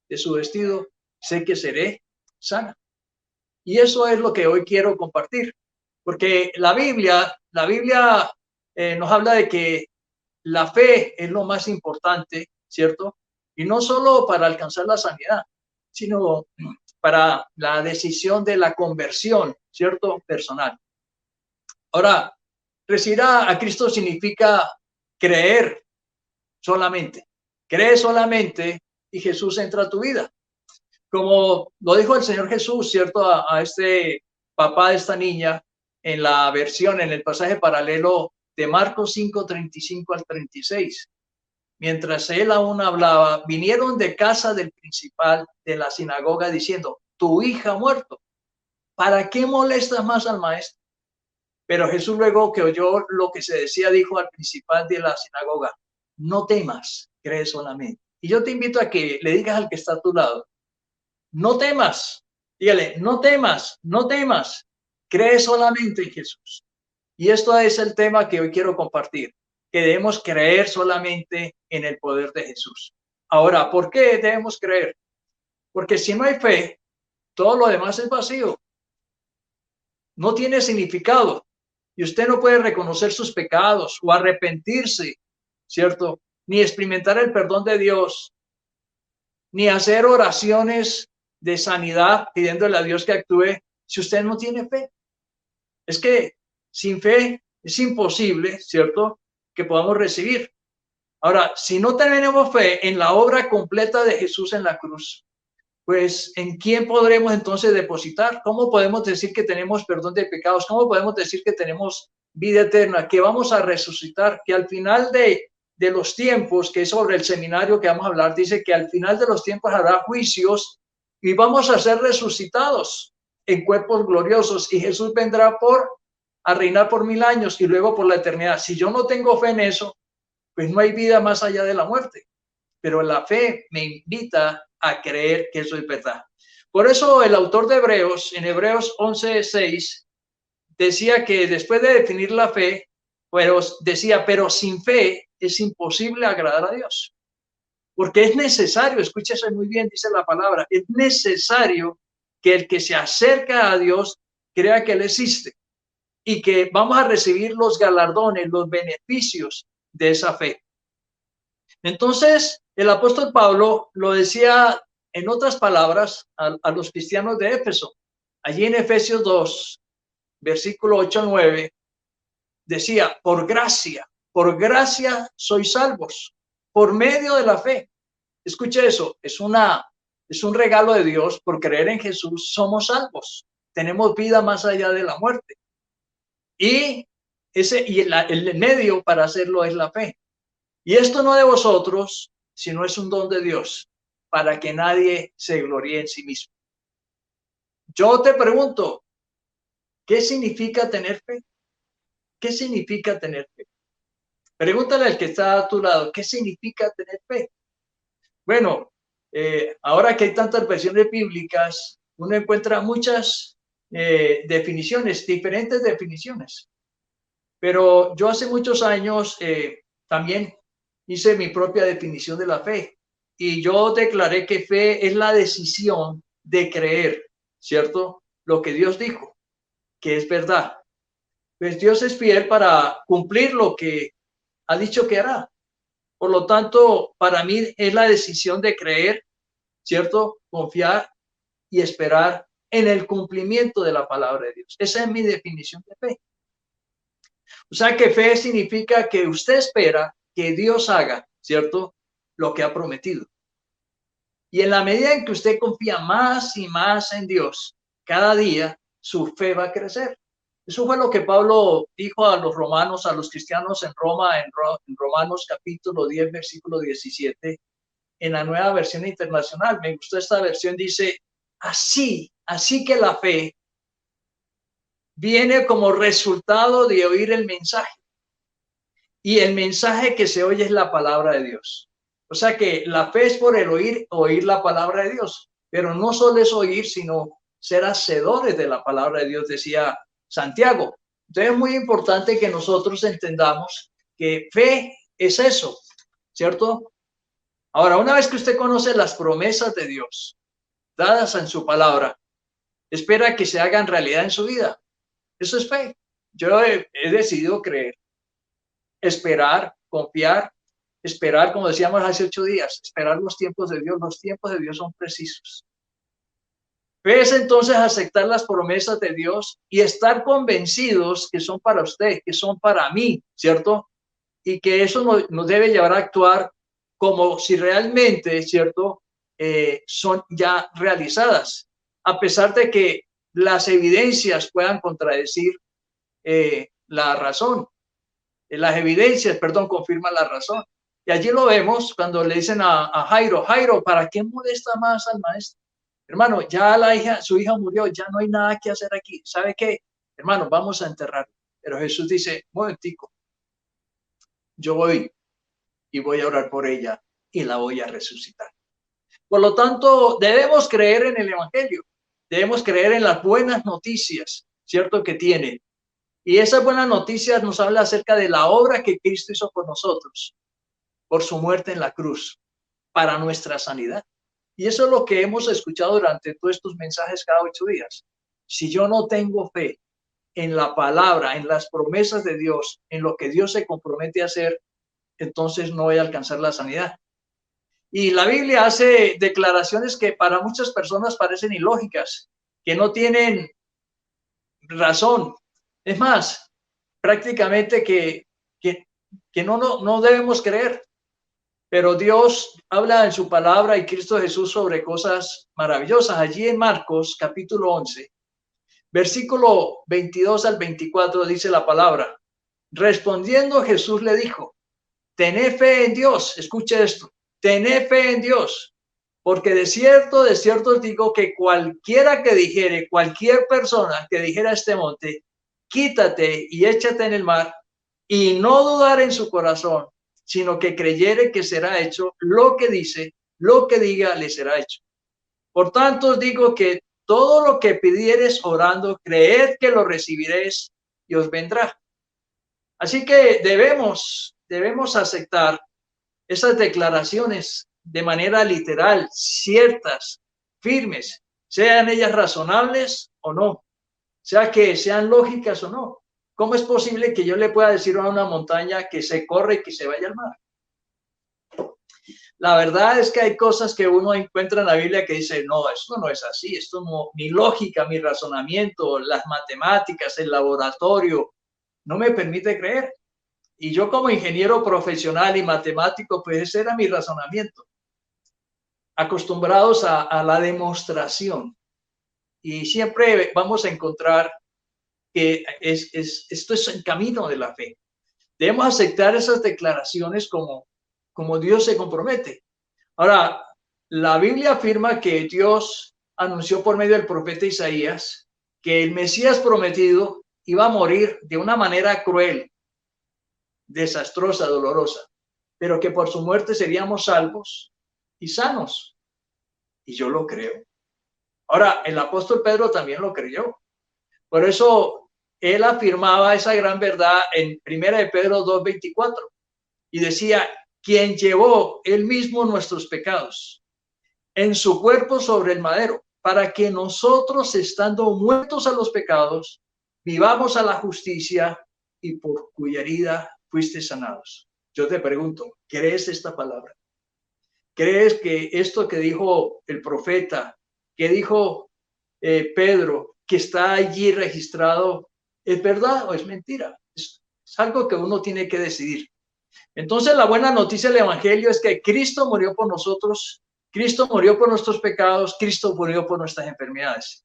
de su vestido, sé que seré sana. Y eso es lo que hoy quiero compartir, porque la Biblia nos habla de que la fe es lo más importante, ¿cierto? Y no solo para alcanzar la sanidad, sino para la decisión de la conversión, ¿cierto? Personal. Ahora, recibir a Cristo significa creer solamente. Cree solamente y Jesús entra a tu vida. Como lo dijo el Señor Jesús, ¿cierto? A este papá de esta niña en la versión, en el pasaje paralelo de Marcos 5, 35 al 36. Mientras él aún hablaba, vinieron de casa del principal de la sinagoga diciendo, tu hija ha muerto. ¿Para qué molestas más al maestro? Pero Jesús, luego que oyó lo que se decía, dijo al principal de la sinagoga, no temas, cree solamente. Y yo te invito a que le digas al que está a tu lado, no temas, dígale, no temas, cree solamente en Jesús. Y esto es el tema que hoy quiero compartir, que debemos creer solamente en el poder de Jesús. Ahora, ¿por qué debemos creer? Porque si no hay fe, todo lo demás es vacío. No tiene significado. Y usted no puede reconocer sus pecados o arrepentirse, ¿cierto? Ni experimentar el perdón de Dios, ni hacer oraciones de sanidad pidiéndole a Dios que actúe si usted no tiene fe. Es que sin fe es imposible, ¿cierto?, que podamos recibir. Ahora, si no tenemos fe en la obra completa de Jesús en la cruz, pues ¿en quién podremos entonces depositar? ¿Cómo podemos decir que tenemos perdón de pecados? ¿Cómo podemos decir que tenemos vida eterna? Que vamos a resucitar, que al final de los tiempos, que es sobre el seminario que vamos a hablar, dice que al final de los tiempos habrá juicios y vamos a ser resucitados en cuerpos gloriosos y Jesús vendrá a reinar por 1000 años y luego por la eternidad. Si yo no tengo fe en eso, pues no hay vida más allá de la muerte. Pero la fe me invita a creer que eso es verdad. Por eso el autor de Hebreos, en Hebreos 11:6, decía que después de definir la fe, pero sin fe es imposible agradar a Dios. Porque es necesario, escúchese muy bien, dice la palabra, es necesario que el que se acerca a Dios crea que Él existe y que vamos a recibir los galardones, los beneficios de esa fe. Entonces, el apóstol Pablo lo decía en otras palabras a los cristianos de Éfeso. Allí en Efesios 2, versículo 8-9, decía, por gracia sois salvos, por medio de la fe. Escuche eso, es un regalo de Dios. Por creer en Jesús somos salvos. Tenemos vida más allá de la muerte. Y el medio para hacerlo es la fe. Y esto no de vosotros, sino es un don de Dios, para que nadie se gloríe en sí mismo. Yo te pregunto, ¿qué significa tener fe? ¿Qué significa tener fe? Pregúntale al que está a tu lado, ¿qué significa tener fe? Bueno, ahora que hay tantas versiones bíblicas, uno encuentra muchas definiciones, diferentes definiciones. Pero yo hace muchos años también hice mi propia definición de la fe. Y yo declaré que fe es la decisión de creer, ¿cierto? Lo que Dios dijo, que es verdad. Pues Dios es fiel para cumplir lo que ha dicho que hará. Por lo tanto, para mí es la decisión de creer, ¿cierto? Confiar y esperar en el cumplimiento de la palabra de Dios. Esa es mi definición de fe. O sea que fe significa que usted espera que Dios haga, ¿cierto? Lo que ha prometido. Y en la medida en que usted confía más y más en Dios, cada día su fe va a crecer. Eso fue lo que Pablo dijo a los romanos, a los cristianos en Roma, en Romanos capítulo 10, versículo 17, en la Nueva Versión Internacional. Me gustó esta versión, dice, así que la fe viene como resultado de oír el mensaje. Y el mensaje que se oye es la palabra de Dios. O sea que la fe es por el oír la palabra de Dios. Pero no solo es oír, sino ser hacedores de la palabra de Dios, decía Santiago. Entonces es muy importante que nosotros entendamos que fe es eso, ¿cierto? Ahora, una vez que usted conoce las promesas de Dios dadas en su palabra, espera que se hagan realidad en su vida. Eso es fe. Yo he decidido creer, esperar, confiar, esperar, como decíamos hace 8 días, esperar los tiempos de Dios. Los tiempos de Dios son precisos. Fe es entonces aceptar las promesas de Dios y estar convencidos que son para usted, que son para mí, ¿cierto? Y que eso nos debe llevar a actuar como si realmente, ¿cierto? Son ya realizadas, a pesar de que las evidencias puedan contradecir la razón. Las evidencias, confirman la razón. Y allí lo vemos cuando le dicen a Jairo, ¿para qué molesta más al maestro? Hermano, ya su hija murió, ya no hay nada que hacer aquí. ¿Sabe qué? Hermano, vamos a enterrar. Pero Jesús dice, momentico, yo voy y voy a orar por ella y la voy a resucitar. Por lo tanto, debemos creer en el Evangelio. Debemos creer en las buenas noticias, ¿cierto? Que tiene. Y esas buenas noticias nos habla acerca de la obra que Cristo hizo por nosotros, por su muerte en la cruz, para nuestra sanidad. Y eso es lo que hemos escuchado durante todos estos mensajes cada 8 días. Si yo no tengo fe en la palabra, en las promesas de Dios, en lo que Dios se compromete a hacer, entonces no voy a alcanzar la sanidad. Y la Biblia hace declaraciones que para muchas personas parecen ilógicas, que no tienen razón. Es más, prácticamente que no debemos creer. Pero Dios habla en su palabra y Cristo Jesús sobre cosas maravillosas. Allí en Marcos capítulo 11, versículo 22 al 24 dice la palabra. Respondiendo Jesús le dijo, tened fe en Dios. Escuche esto. Tened fe en Dios. Porque de cierto os digo que cualquier persona que dijera a este monte, quítate y échate en el mar, y no dudar en su corazón, sino que creyere que será hecho lo que dice, lo que diga, le será hecho. Por tanto, os digo que todo lo que pidiereis orando, creed que lo recibiréis y os vendrá. Así que debemos aceptar esas declaraciones de manera literal, ciertas, firmes, sean ellas razonables o no, sea que sean lógicas o no. ¿Cómo es posible que yo le pueda decir a una montaña que se corre y que se vaya al mar? La verdad es que hay cosas que uno encuentra en la Biblia que dice, no, esto no es así, esto no, mi lógica, mi razonamiento, las matemáticas, el laboratorio, no me permite creer. Y yo como ingeniero profesional y matemático, pues ese era mi razonamiento. Acostumbrados a la demostración. Y siempre vamos a encontrar que esto es el camino de la fe. Debemos aceptar esas declaraciones como como Dios se compromete. Ahora, la Biblia afirma que Dios anunció por medio del profeta Isaías que el Mesías prometido iba a morir de una manera cruel, desastrosa, dolorosa, pero que por su muerte seríamos salvos y sanos. Y yo lo creo. Ahora, el apóstol Pedro también lo creyó. Por eso él afirmaba esa gran verdad en 1 de Pedro 2:24 y decía, quien llevó él mismo nuestros pecados en su cuerpo sobre el madero, para que nosotros, estando muertos a los pecados, vivamos a la justicia, y por cuya herida fuiste sanados. Yo te pregunto, ¿crees esta palabra? ¿Crees que esto que dijo el profeta, que dijo Pedro, que está allí registrado, es verdad o es mentira? Es algo que uno tiene que decidir. Entonces, la buena noticia del evangelio es que Cristo murió por nosotros, Cristo murió por nuestros pecados, Cristo murió por nuestras enfermedades.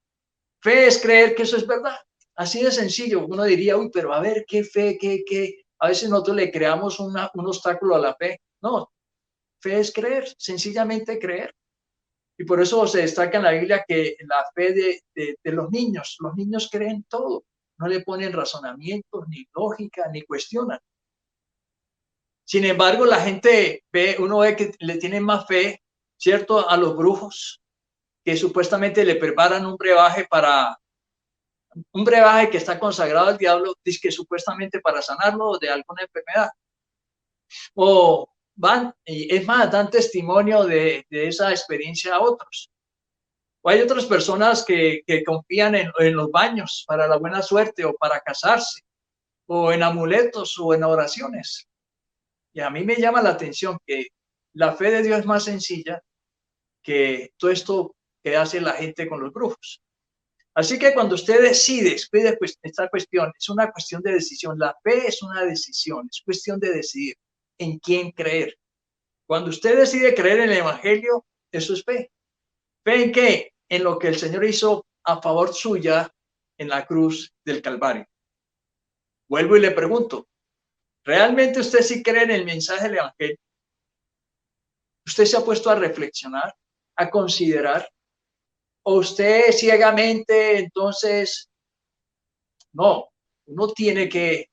Fe es creer que eso es verdad. Así de sencillo. Uno diría, uy, pero a ver, ¿qué fe? ¿Qué? A veces nosotros le creamos un obstáculo a la fe. No, fe es creer, sencillamente creer. Y por eso se destaca en la Biblia que la fe de los niños creen todo. No le ponen razonamientos, ni lógica, ni cuestionan. Sin embargo, la gente uno ve que le tienen más fe, ¿cierto?, a los brujos, que supuestamente le preparan un brebaje que está consagrado al diablo, dice que supuestamente para sanarlo de alguna enfermedad. O van, y es más, dan testimonio de esa experiencia a otros. O hay otras personas que confían en los baños para la buena suerte o para casarse, o en amuletos o en oraciones. Y a mí me llama la atención que la fe de Dios es más sencilla que todo esto que hace la gente con los brujos. Así que cuando usted decide, pues, esta cuestión es una cuestión de decisión. La fe es una decisión, es cuestión de decidir en quién creer. Cuando usted decide creer en el evangelio, eso es fe. ¿Fe en qué? En lo que el Señor hizo a favor suya en la cruz del Calvario. Vuelvo y le pregunto, ¿realmente usted sí cree en el mensaje del evangelio? ¿Usted se ha puesto a reflexionar, a considerar? ¿O usted ciegamente, entonces, no, uno tiene que,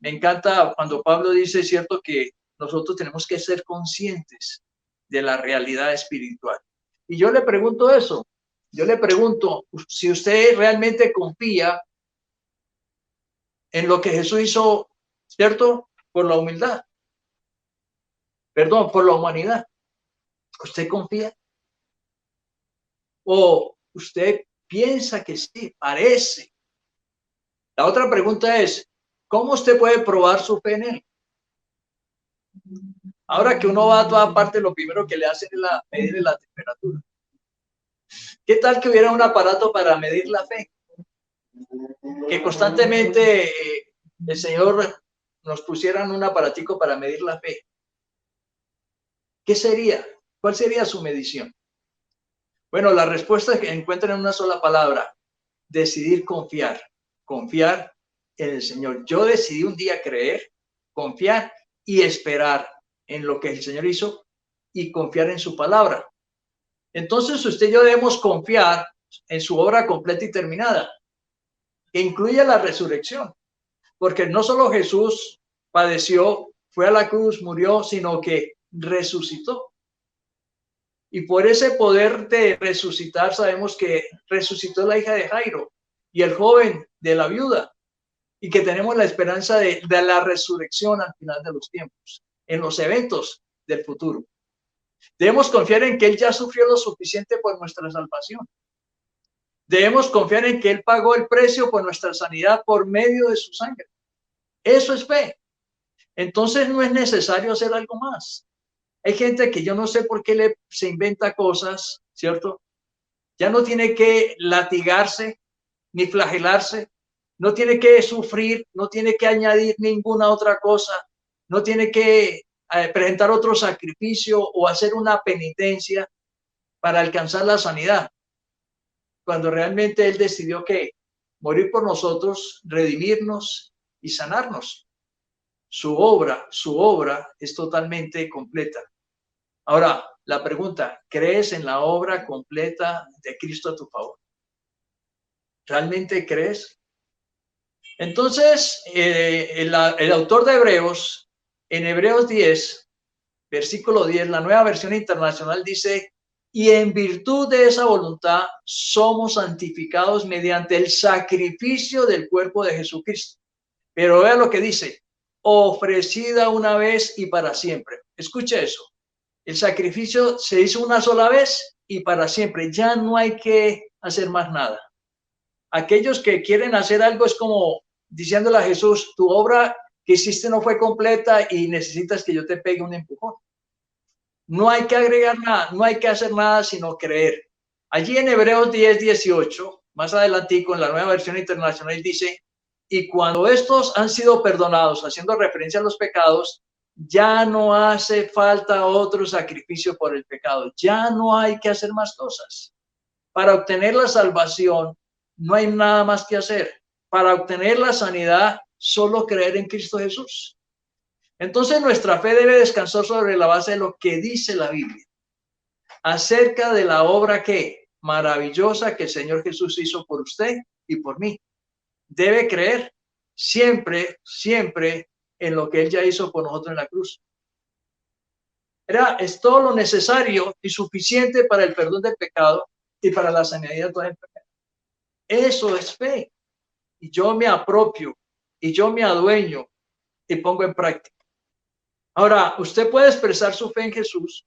me encanta cuando Pablo dice, es cierto, que nosotros tenemos que ser conscientes de la realidad espiritual. Y yo le pregunto eso, yo le pregunto, si usted realmente confía en lo que Jesús hizo, ¿cierto?, por la humildad, perdón, por la humanidad. ¿Usted confía? ¿O usted piensa que sí, parece? La otra pregunta es, ¿cómo usted puede probar su fe en él? Ahora que uno va a toda parte, lo primero que le hacen es medir la temperatura. ¿Qué tal que hubiera un aparato para medir la fe? Que constantemente el Señor nos pusieran un aparatico para medir la fe. ¿Qué sería? ¿Cuál sería su medición? Bueno, la respuesta es que encuentran en una sola palabra: decidir confiar. Confiar en el Señor. Yo decidí un día creer, confiar y esperar en lo que el Señor hizo y confiar en su palabra. Entonces usted y yo debemos confiar en su obra completa y terminada, que incluye la resurrección, porque no solo Jesús padeció, fue a la cruz, murió, sino que resucitó. Y por ese poder de resucitar sabemos que resucitó la hija de Jairo y el joven de la viuda, y que tenemos la esperanza de la resurrección al final de los tiempos, en los eventos del futuro. Debemos confiar en que Él ya sufrió lo suficiente por nuestra salvación. Debemos confiar en que Él pagó el precio por nuestra sanidad por medio de su sangre. Eso es fe. Entonces no es necesario hacer algo más. Hay gente que yo no sé por qué se inventa cosas, ¿cierto? Ya no tiene que latigarse ni flagelarse, no tiene que sufrir, no tiene que añadir ninguna otra cosa, no tiene que presentar otro sacrificio o hacer una penitencia para alcanzar la sanidad, cuando realmente Él decidió que morir por nosotros, redimirnos y sanarnos. su obra es totalmente completa. Ahora, la pregunta, ¿crees en la obra completa de Cristo a tu favor? ¿Realmente crees? Entonces, el autor de Hebreos, en Hebreos 10, versículo 10, la Nueva Versión Internacional dice, y en virtud de esa voluntad somos santificados mediante el sacrificio del cuerpo de Jesucristo. Pero vea lo que dice, ofrecida una vez y para siempre. Escuche eso. El sacrificio se hizo una sola vez y para siempre. Ya no hay que hacer más nada. Aquellos que quieren hacer algo es como diciéndole a Jesús, tu obra que hiciste no fue completa y necesitas que yo te pegue un empujón. No hay que agregar nada, no hay que hacer nada sino creer. Allí en Hebreos 10, 18, más adelantico en la Nueva Versión Internacional dice, y cuando estos han sido perdonados, haciendo referencia a los pecados, ya no hace falta otro sacrificio por el pecado. Ya no hay que hacer más cosas. Para obtener la salvación, no hay nada más que hacer. Para obtener la sanidad, solo creer en Cristo Jesús. Entonces nuestra fe debe descansar sobre la base de lo que dice la Biblia. Acerca de la obra que maravillosa que el Señor Jesús hizo por usted y por mí. Debe creer siempre, siempre en lo que Él ya hizo por nosotros en la cruz. Es todo lo necesario y suficiente para el perdón del pecado y para la sanidad de toda enfermedad. Eso es fe. Y yo me apropio y yo me adueño y pongo en práctica. Ahora, usted puede expresar su fe en Jesús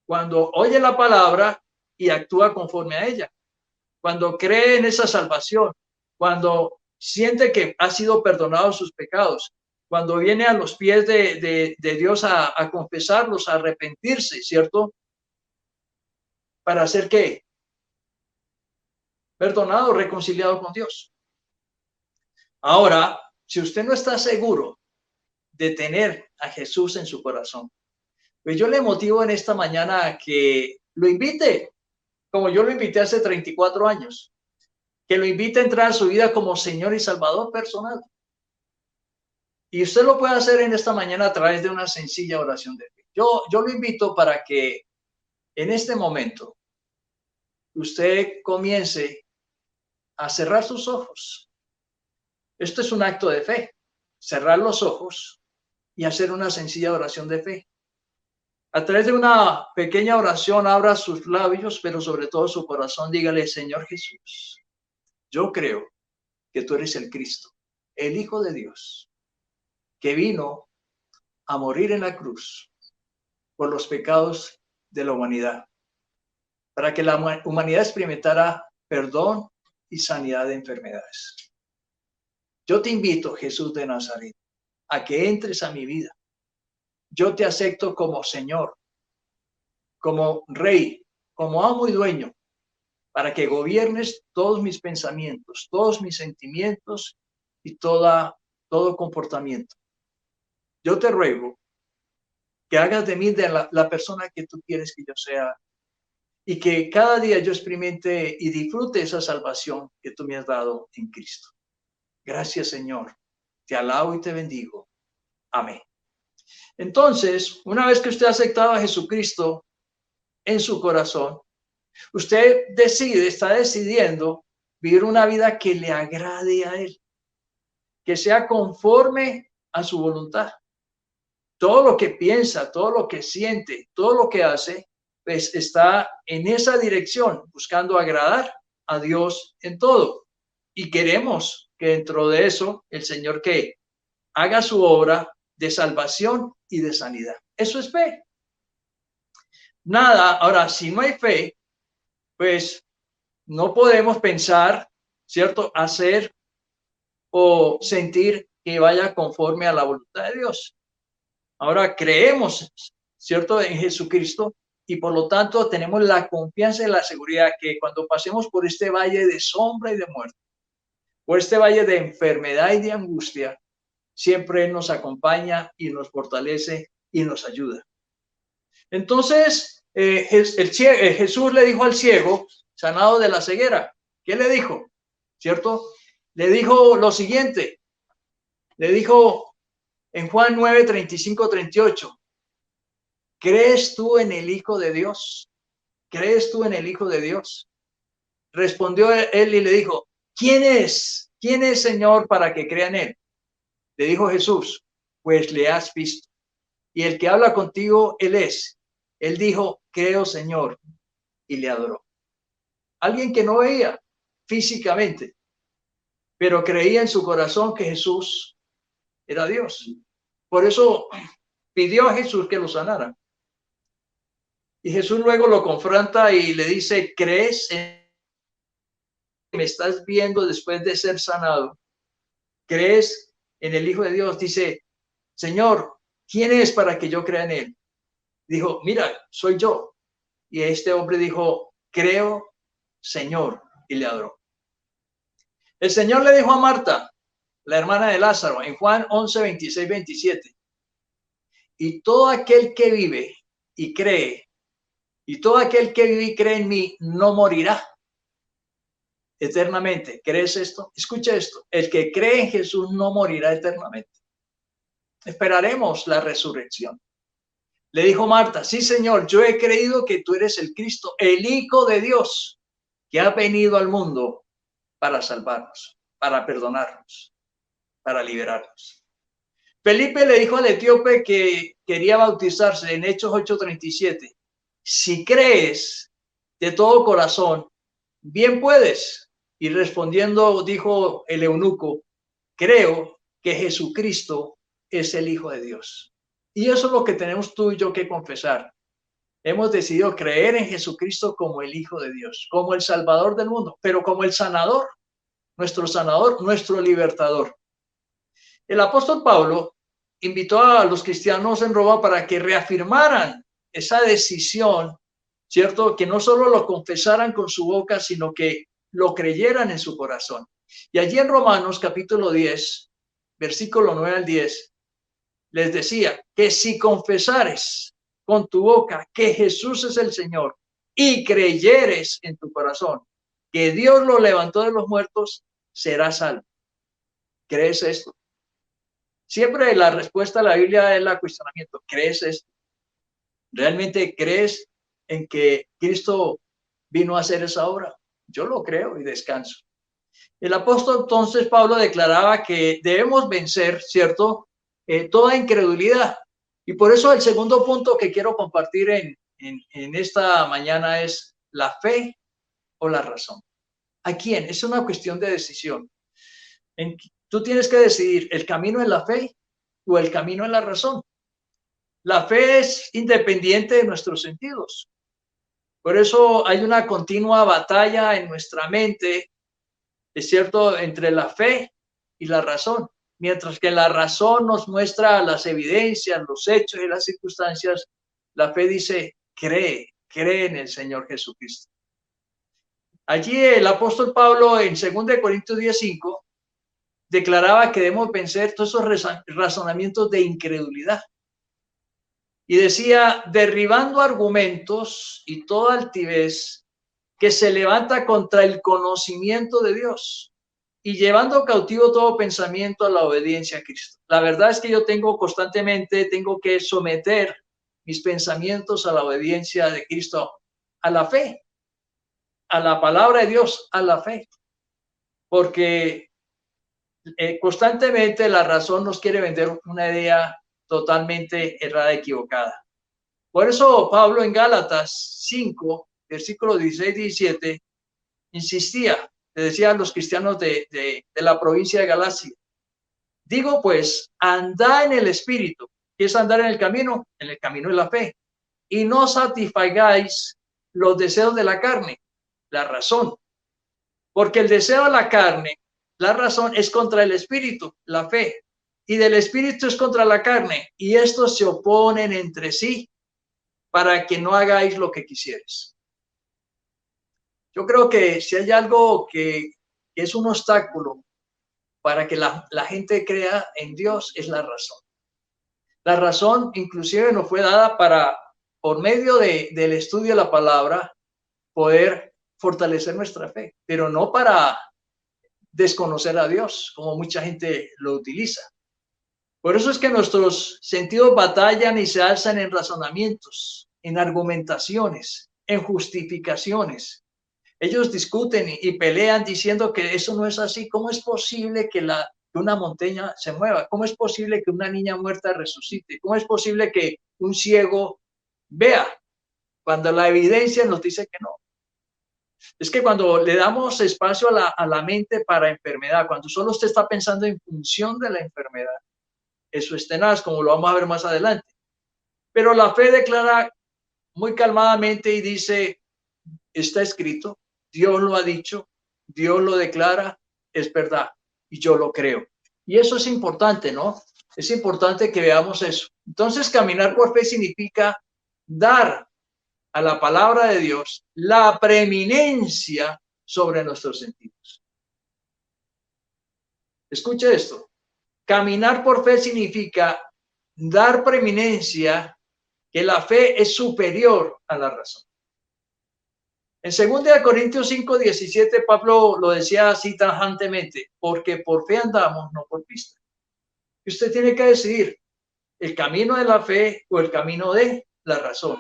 cuando oye la palabra y actúa conforme a ella. Cuando cree en esa salvación, cuando siente que ha sido perdonado sus pecados, cuando viene a los pies de Dios a confesarlos, a arrepentirse, ¿cierto? ¿Para hacer qué? Perdonado, reconciliado con Dios. Ahora, si usted no está seguro de tener a Jesús en su corazón, pues yo le motivo en esta mañana a que lo invite, como yo lo invité hace 34 años, que lo invite a entrar a su vida como Señor y Salvador personal. Y usted lo puede hacer en esta mañana a través de una sencilla oración de fe. Yo lo invito para que en este momento usted comience a cerrar sus ojos. Esto es un acto de fe, cerrar los ojos y hacer una sencilla oración de fe. A través de una pequeña oración, abra sus labios, pero sobre todo su corazón, dígale, Señor Jesús, yo creo que tú eres el Cristo, el Hijo de Dios, que vino a morir en la cruz por los pecados de la humanidad, para que la humanidad experimentara perdón y sanidad de enfermedades. Yo te invito, Jesús de Nazaret, a que entres a mi vida. Yo te acepto como Señor, como Rey, como amo y dueño, para que gobiernes todos mis pensamientos, todos mis sentimientos y todo comportamiento. Yo te ruego que hagas de mí la persona que tú quieres que yo sea y que cada día yo experimente y disfrute esa salvación que tú me has dado en Cristo. Gracias, Señor. Te alabo y te bendigo. Amén. Entonces, una vez que usted ha aceptado a Jesucristo en su corazón, usted está decidiendo vivir una vida que le agrade a Él, que sea conforme a su voluntad. Todo lo que piensa, todo lo que siente, todo lo que hace, pues está en esa dirección, buscando agradar a Dios en todo. Y queremos que dentro de eso el Señor que haga su obra de salvación y de sanidad. Eso es fe. Nada, ahora, si no hay fe, pues no podemos pensar, ¿cierto? Hacer o sentir que vaya conforme a la voluntad de Dios. Ahora creemos, ¿cierto? En Jesucristo y por lo tanto tenemos la confianza y la seguridad que cuando pasemos por este valle de sombra y de muerte, por este valle de enfermedad y de angustia, siempre nos acompaña y nos fortalece y nos ayuda. Entonces, Jesús le dijo al ciego, sanado de la ceguera, ¿qué le dijo? ¿Cierto? Le dijo lo siguiente, le dijo, En Juan 9, 35, 38. ¿Crees tú en el Hijo de Dios? ¿Crees tú en el Hijo de Dios? Respondió él y le dijo, ¿quién es? ¿Quién es, Señor, para que crea en él? Le dijo Jesús, pues le has visto. Y el que habla contigo, él es. Él dijo, creo, Señor, y le adoró. Alguien que no veía físicamente, pero creía en su corazón que Jesús era Dios. Por eso pidió a Jesús que lo sanara. Y Jesús luego lo confronta y le dice, ¿crees en que me estás viendo después de ser sanado? ¿Crees en el Hijo de Dios? Dice, Señor, ¿quién es para que yo crea en él? Dijo, mira, soy yo. Y este hombre dijo, creo, Señor, y le adoró. El Señor le dijo a Marta, la hermana de Lázaro, en Juan 11, 26, 27, y todo aquel que vive y cree, y todo aquel que vive y cree en mí, no morirá eternamente. ¿Crees esto? Escucha esto. El que cree en Jesús no morirá eternamente. Esperaremos la resurrección. Le dijo Marta, sí, Señor, yo he creído que tú eres el Cristo, el Hijo de Dios, que ha venido al mundo para salvarnos, para perdonarnos, para liberarnos. Felipe le dijo al etíope que quería bautizarse en Hechos 8:37, si crees de todo corazón, bien puedes. Y respondiendo dijo el eunuco, creo que Jesucristo es el Hijo de Dios. Y eso es lo que tenemos tú y yo que confesar. Hemos decidido creer en Jesucristo como el Hijo de Dios, como el Salvador del mundo, pero como el sanador, nuestro libertador. El apóstol Pablo invitó a los cristianos en Roma para que reafirmaran esa decisión, ¿cierto? Que no solo lo confesaran con su boca, sino que lo creyeran en su corazón. Y allí en Romanos capítulo 10, versículo 9 al 10, les decía que si confesares con tu boca que Jesús es el Señor y creyeres en tu corazón que Dios lo levantó de los muertos, serás salvo. ¿Crees esto? Siempre la respuesta a la Biblia es el cuestionamiento. ¿Crees esto? ¿Realmente crees en que Cristo vino a hacer esa obra? Yo lo creo y descanso. El apóstol entonces Pablo declaraba que debemos vencer, ¿cierto? Toda incredulidad. Y por eso el segundo punto que quiero compartir en esta mañana es la fe o la razón. ¿A quién? Es una cuestión de decisión. Tú tienes que decidir el camino en la fe o el camino en la razón. La fe es independiente de nuestros sentidos. Por eso hay una continua batalla en nuestra mente, es cierto, entre la fe y la razón. Mientras que la razón nos muestra las evidencias, los hechos y las circunstancias, la fe dice, cree en el Señor Jesucristo. Allí el apóstol Pablo en 2 Corintios 10:5 declaraba que debemos vencer todos esos razonamientos de incredulidad. Y decía, derribando argumentos y toda altivez que se levanta contra el conocimiento de Dios y llevando cautivo todo pensamiento a la obediencia a Cristo. La verdad es que yo tengo que someter mis pensamientos a la obediencia de Cristo, a la fe, a la palabra de Dios, a la fe. Porque constantemente la razón nos quiere vender una idea totalmente errada, equivocada. Por eso Pablo en Gálatas 5, versículos 16 y 17, insistía, le decía a los cristianos de la provincia de Galacia, digo pues, andad en el Espíritu. ¿Qué es andar en el camino? En el camino de la fe. Y no satisfagáis los deseos de la carne, la razón. Porque el deseo de la carne, la razón, es contra el Espíritu, la fe. Y del Espíritu es contra la carne. Y estos se oponen entre sí para que no hagáis lo que quisieres. Yo creo que si hay algo que es un obstáculo para que la gente crea en Dios, es la razón. La razón inclusive nos fue dada para, por medio del estudio de la palabra, poder fortalecer nuestra fe, pero no para desconocer a Dios, como mucha gente lo utiliza. Por eso es que nuestros sentidos batallan y se alzan en razonamientos, en argumentaciones, en justificaciones. Ellos discuten y pelean diciendo que eso no es así. ¿Cómo es posible que una montaña se mueva? ¿Cómo es posible que una niña muerta resucite? ¿Cómo es posible que un ciego vea cuando la evidencia nos dice que no? Es que cuando le damos espacio a la mente para enfermedad, cuando solo usted está pensando en función de la enfermedad, eso es tenaz, como lo vamos a ver más adelante. Pero la fe declara muy calmadamente y dice, está escrito, Dios lo ha dicho, Dios lo declara, es verdad, y yo lo creo. Y eso es importante, ¿no? Es importante que veamos eso. Entonces, caminar por fe significa dar a la palabra de Dios la preeminencia sobre nuestros sentidos. Escuche esto. Caminar por fe significa dar preeminencia, que la fe es superior a la razón. En 2 Corintios 5:17, Pablo lo decía así tajantemente, porque por fe andamos, no por vista. Y usted tiene que decidir el camino de la fe o el camino de la razón.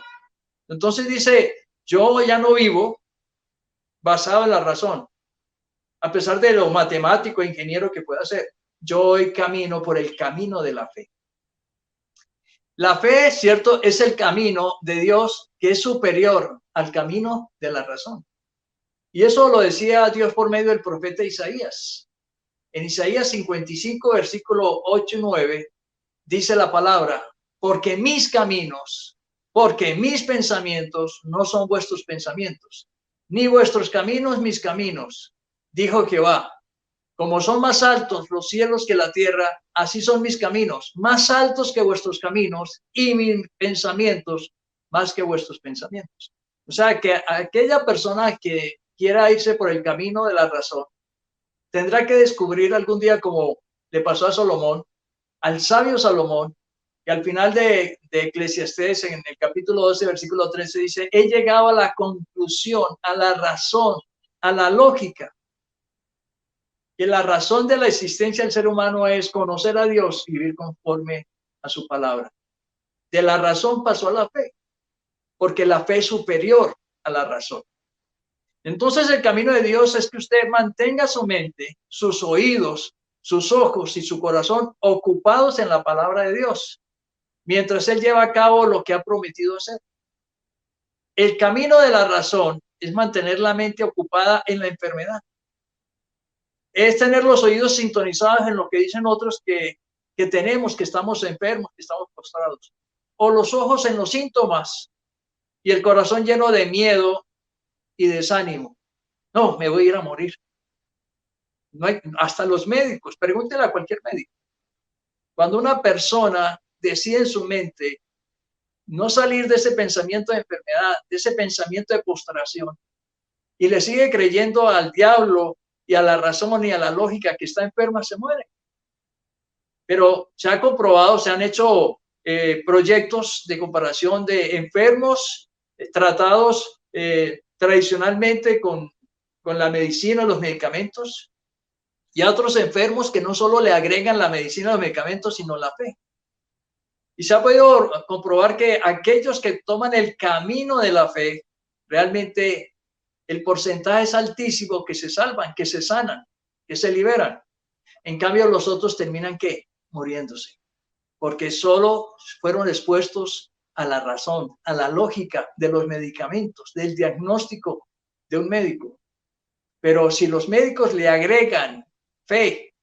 Entonces dice, yo ya no vivo basado en la razón, a pesar de lo matemático e ingeniero que pueda ser. Yo hoy camino por el camino de la fe. La fe, cierto, es el camino de Dios que es superior al camino de la razón. Y eso lo decía Dios por medio del profeta Isaías. En Isaías 55, versículo 8 y 9, dice la palabra, porque mis caminos, porque mis pensamientos no son vuestros pensamientos, ni vuestros caminos mis caminos, dijo Jehová. Como son más altos los cielos que la tierra, así son mis caminos, más altos que vuestros caminos, y mis pensamientos más que vuestros pensamientos. O sea, que aquella persona que quiera irse por el camino de la razón, tendrá que descubrir algún día, como le pasó a Salomón, al sabio Salomón, que al final de Eclesiastés, en el capítulo 12, versículo 13, dice, he llegado a la conclusión, a la razón, a la lógica, que la razón de la existencia del ser humano es conocer a Dios y vivir conforme a su palabra. De la razón pasó a la fe, porque la fe es superior a la razón. Entonces el camino de Dios es que usted mantenga su mente, sus oídos, sus ojos y su corazón ocupados en la palabra de Dios, mientras Él lleva a cabo lo que ha prometido hacer. El camino de la razón es mantener la mente ocupada en la enfermedad. Es tener los oídos sintonizados en lo que dicen otros que tenemos, que estamos enfermos, que estamos postrados. O los ojos en los síntomas y el corazón lleno de miedo y desánimo. No, me voy a ir a morir. No hay, hasta los médicos, pregúntele a cualquier médico. Cuando una persona decide en su mente no salir de ese pensamiento de enfermedad, de ese pensamiento de postración, y le sigue creyendo al diablo y a la razón y a la lógica que está enferma, se muere. Pero se ha comprobado, se han hecho proyectos de comparación de enfermos tratados tradicionalmente con la medicina, los medicamentos, y a otros enfermos que no solo le agregan la medicina, los medicamentos, sino la fe. Y se ha podido comprobar que aquellos que toman el camino de la fe, realmente el porcentaje es altísimo, que se salvan, que se sanan, que se liberan. En cambio, los otros terminan ¿qué? Muriéndose, porque solo fueron expuestos a la razón, a la lógica de los medicamentos, del diagnóstico de un médico. Pero si los médicos le agregan fe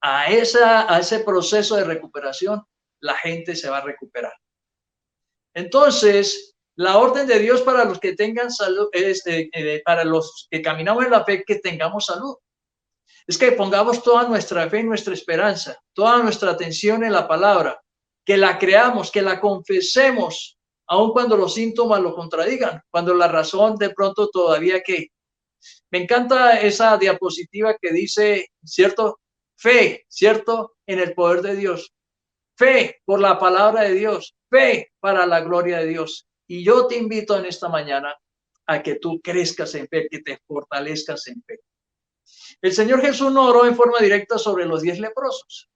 a ese proceso de recuperación, la gente se va a recuperar. Entonces, la orden de Dios para los que tengan salud, para los que caminamos en la fe, que tengamos salud. Es que pongamos toda nuestra fe y nuestra esperanza, toda nuestra atención en la palabra, que la creamos, que la confesemos, aun cuando los síntomas lo contradigan, cuando la razón de pronto todavía que. Me encanta esa diapositiva que dice, ¿cierto? Fe, ¿cierto? En el poder de Dios. Fe por la palabra de Dios. Fe para la gloria de Dios. Y yo te invito en esta mañana a que tú crezcas en fe, que te fortalezcas en fe. El Señor Jesús no oró en forma directa sobre los 10 leprosos.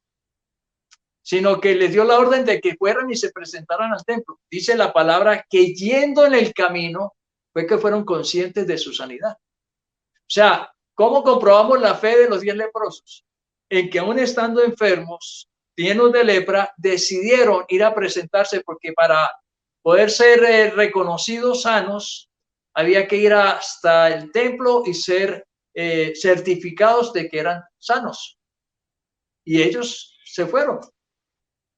sino que les dio la orden de que fueran y se presentaran al templo. Dice la palabra que yendo en el camino fue que fueron conscientes de su sanidad. O sea, ¿cómo comprobamos la fe de los 10 leprosos? En que aún estando enfermos, llenos de lepra, decidieron ir a presentarse, porque para poder ser reconocidos sanos, había que ir hasta el templo y ser certificados de que eran sanos. Y ellos se fueron,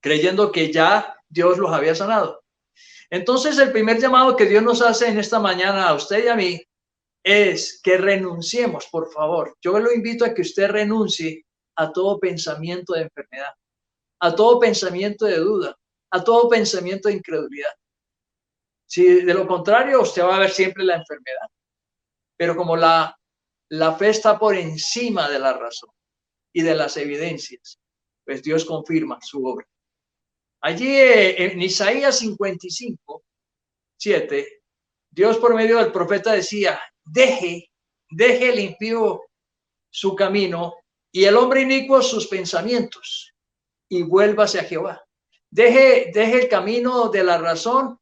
creyendo que ya Dios los había sanado. Entonces, el primer llamado que Dios nos hace en esta mañana a usted y a mí es que renunciemos, por favor. Yo lo invito a que usted renuncie a todo pensamiento de enfermedad, a todo pensamiento de duda, a todo pensamiento de incredulidad. Si de lo contrario, usted va a ver siempre la enfermedad. Pero como la fe está por encima de la razón y de las evidencias, pues Dios confirma su obra. Allí en Isaías 55, 7, Dios por medio del profeta decía: deje el impío su camino y el hombre inicuo sus pensamientos, y vuélvase a Jehová. Deje el camino de la razón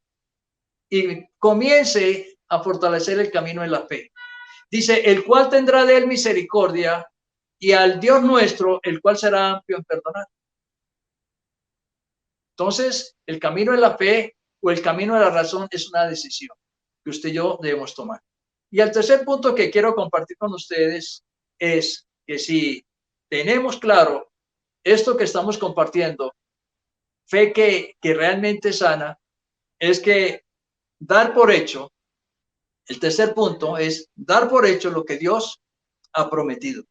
y comience a fortalecer el camino en la fe. Dice: el cual tendrá de él misericordia, y al Dios nuestro, el cual será amplio en perdonar. Entonces, el camino de la fe o el camino de la razón es una decisión que usted y yo debemos tomar. Y el tercer punto que quiero compartir con ustedes es que si tenemos claro esto que estamos compartiendo, fe que realmente sana, es que dar por hecho, el tercer punto es dar por hecho lo que Dios ha prometido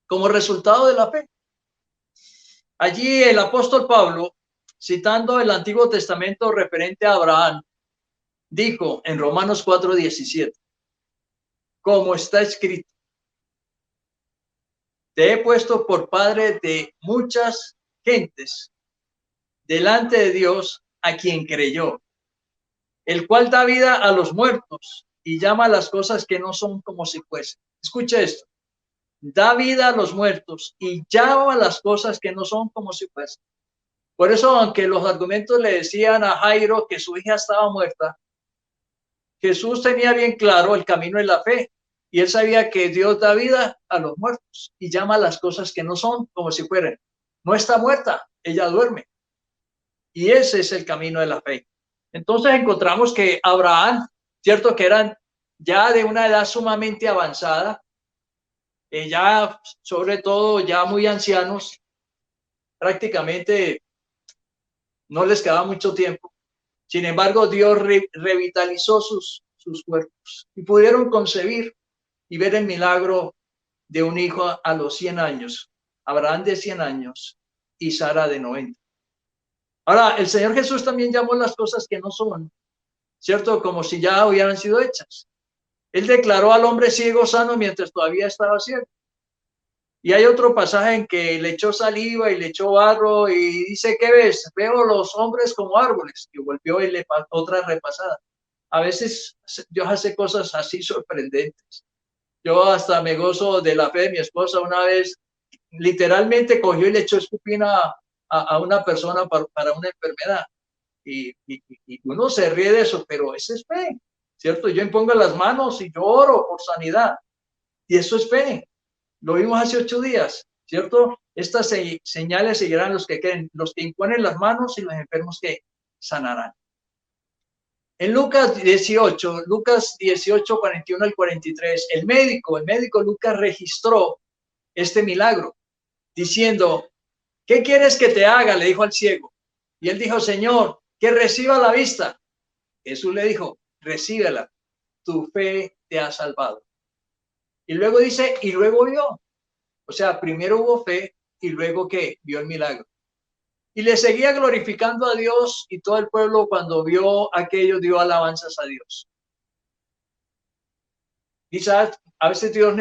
como resultado de la fe. Allí el apóstol Pablo, citando el Antiguo Testamento referente a Abraham, dijo en Romanos 4:17, como está escrito: te he puesto por padre de muchas gentes delante de Dios, a quien creyó, el cual da vida a los muertos y llama a las cosas que no son como si fuesen. Escucha esto: da vida a los muertos y llama a las cosas que no son como si fuesen. Por eso, aunque los argumentos le decían a Jairo que su hija estaba muerta, Jesús tenía bien claro el camino en la fe, y él sabía que Dios da vida a los muertos y llama a las cosas que no son como si fueran. No está muerta, ella duerme. Y ese es el camino de la fe. Entonces encontramos que Abraham, cierto que eran ya de una edad sumamente avanzada, ya sobre todo ya muy ancianos, prácticamente no les quedaba mucho tiempo. Sin embargo, Dios revitalizó sus cuerpos y pudieron concebir y ver el milagro de un hijo a los 100 años, Abraham de 100 años y Sara de 90. Ahora, el Señor Jesús también llamó las cosas que no son, ¿cierto? Como si ya hubieran sido hechas. Él declaró al hombre ciego sano mientras todavía estaba ciego. Y hay otro pasaje en que le echó saliva y le echó barro y dice: ¿qué ves? Veo los hombres como árboles. Y volvió y le pasó otra repasada. A veces Dios hace cosas así sorprendentes. Yo hasta me gozo de la fe de mi esposa. Una vez literalmente cogió y le echó escupina a una persona para una enfermedad. Y uno se ríe de eso, pero eso es fe, ¿cierto? Yo impongo las manos y yo oro por sanidad. Y eso es fe. Lo vimos hace 8 días, ¿cierto? Estas señales seguirán los que creen, los que imponen las manos y los enfermos que sanarán. En Lucas 18, 41 al 43, el médico Lucas registró este milagro, diciendo: ¿qué quieres que te haga?, le dijo al ciego. Y él dijo: Señor, que reciba la vista. Jesús le dijo: recíbela, tu fe te ha salvado. Y luego dice: y luego vio. O sea, primero hubo fe y luego que vio el milagro. Y le seguía glorificando a Dios, y todo el pueblo, cuando vio aquello, dio alabanzas a Dios. Quizás a veces Dios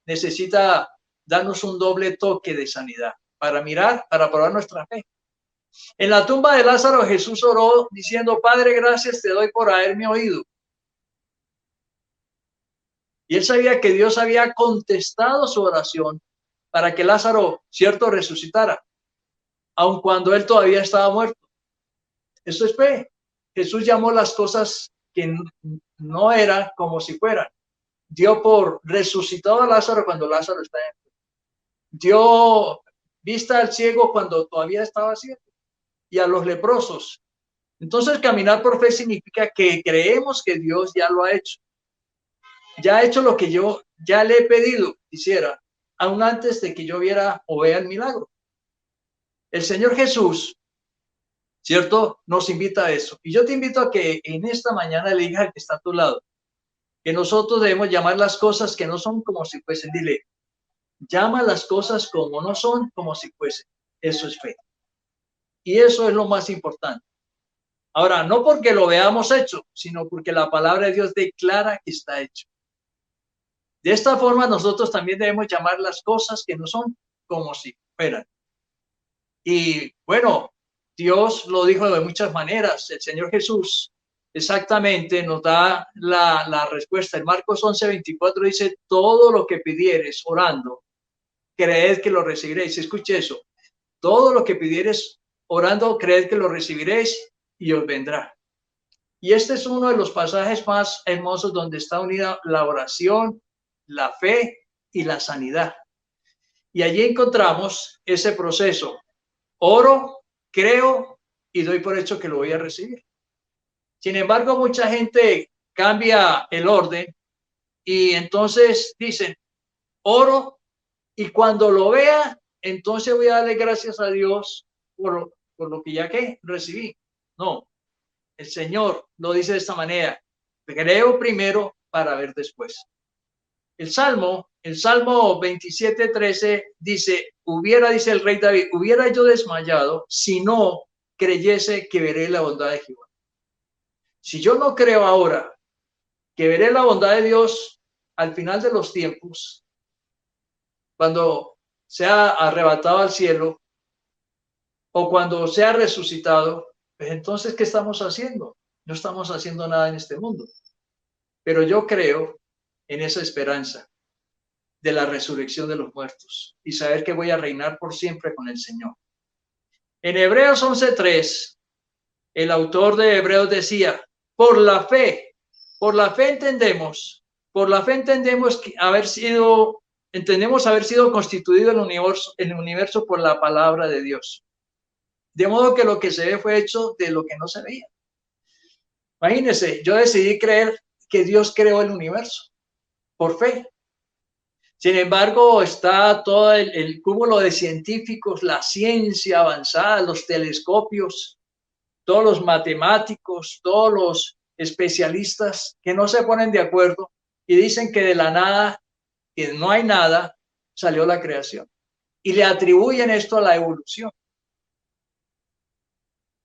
necesita darnos un doble toque de sanidad para mirar, para probar nuestra fe. En la tumba de Lázaro, Jesús oró diciendo: Padre, gracias te doy por haberme oído. Y él sabía que Dios había contestado su oración para que Lázaro, cierto, resucitara. aun cuando él todavía estaba muerto. Eso es fe. Jesús llamó las cosas que no eran como si fueran. Dio por resucitado a Lázaro cuando Lázaro está enfermo. Dio vista al ciego cuando todavía estaba ciego y a los leprosos. Entonces, caminar por fe significa que creemos que Dios ya lo ha hecho. Ya ha hecho lo que yo ya le he pedido que hiciera, aún antes de que yo viera o vea el milagro. El Señor Jesús, ¿cierto?, nos invita a eso. Y yo te invito a que en esta mañana le digas al que está a tu lado que nosotros debemos llamar las cosas que no son como si fuesen. Dile, llama las cosas como no son, como si fuesen. Eso es fe. Y eso es lo más importante. Ahora, no porque lo veamos hecho, sino porque la palabra de Dios declara que está hecho. De esta forma, nosotros también debemos llamar las cosas que no son como si fueran. Y bueno, Dios lo dijo de muchas maneras. El Señor Jesús exactamente nos da la respuesta. En Marcos 11:24 dice, todo lo que pidieres orando, creed que lo recibiréis. Escuche eso. Todo lo que pidieres orando, creed que lo recibiréis y os vendrá. Y este es uno de los pasajes más hermosos donde está unida la oración, la fe y la sanidad. Y allí encontramos ese proceso. Oro, creo y doy por hecho que lo voy a recibir. Sin embargo, mucha gente cambia el orden y entonces dicen, oro y cuando lo vea, entonces voy a darle gracias a Dios por lo que ya que recibí. No, el Señor lo dice de esta manera, creo primero para ver después. El Salmo 27:13 dice, dice el rey David, hubiera yo desmayado si no creyese que veré la bondad de Jehová. Si yo no creo ahora que veré la bondad de Dios al final de los tiempos, cuando sea arrebatado al cielo o cuando sea resucitado, pues entonces, ¿qué estamos haciendo? No estamos haciendo nada en este mundo. Pero yo creo en esa esperanza de la resurrección de los muertos y saber que voy a reinar por siempre con el Señor. En Hebreos 11:3, el autor de Hebreos decía, por la fe entendemos que entendemos haber sido constituido el universo por la palabra de Dios. De modo que lo que se ve fue hecho de lo que no se veía. Imagínense, yo decidí creer que Dios creó el universo por fe. Sin embargo, está todo el cúmulo de científicos, la ciencia avanzada, los telescopios, todos los matemáticos, todos los especialistas que no se ponen de acuerdo y dicen que de la nada, que no hay nada, salió la creación. Y le atribuyen esto a la evolución.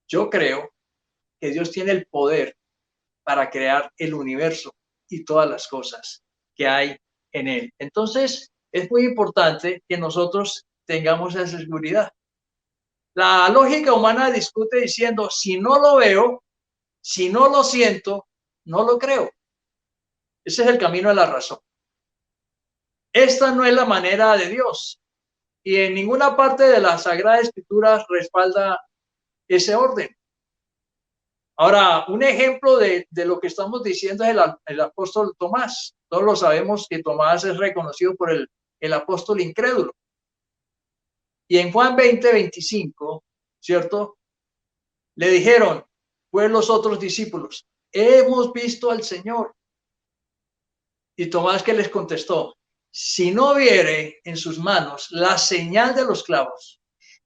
Yo creo que Dios tiene el poder para crear el universo y todas las cosas que hay en él. Entonces, es muy importante que nosotros tengamos esa seguridad. La lógica humana discute diciendo, si no lo veo, si no lo siento, no lo creo. Ese es el camino de la razón. Esta no es la manera de Dios. Y en ninguna parte de la Sagrada Escritura respalda ese orden. Ahora, un ejemplo de lo que estamos diciendo es el apóstol Tomás. Todos lo sabemos que Tomás es reconocido por el apóstol incrédulo. Y en Juan 20:25, ¿cierto? Le dijeron, pues los otros discípulos, hemos visto al Señor. Y Tomás que les contestó, si no viere en sus manos la señal de los clavos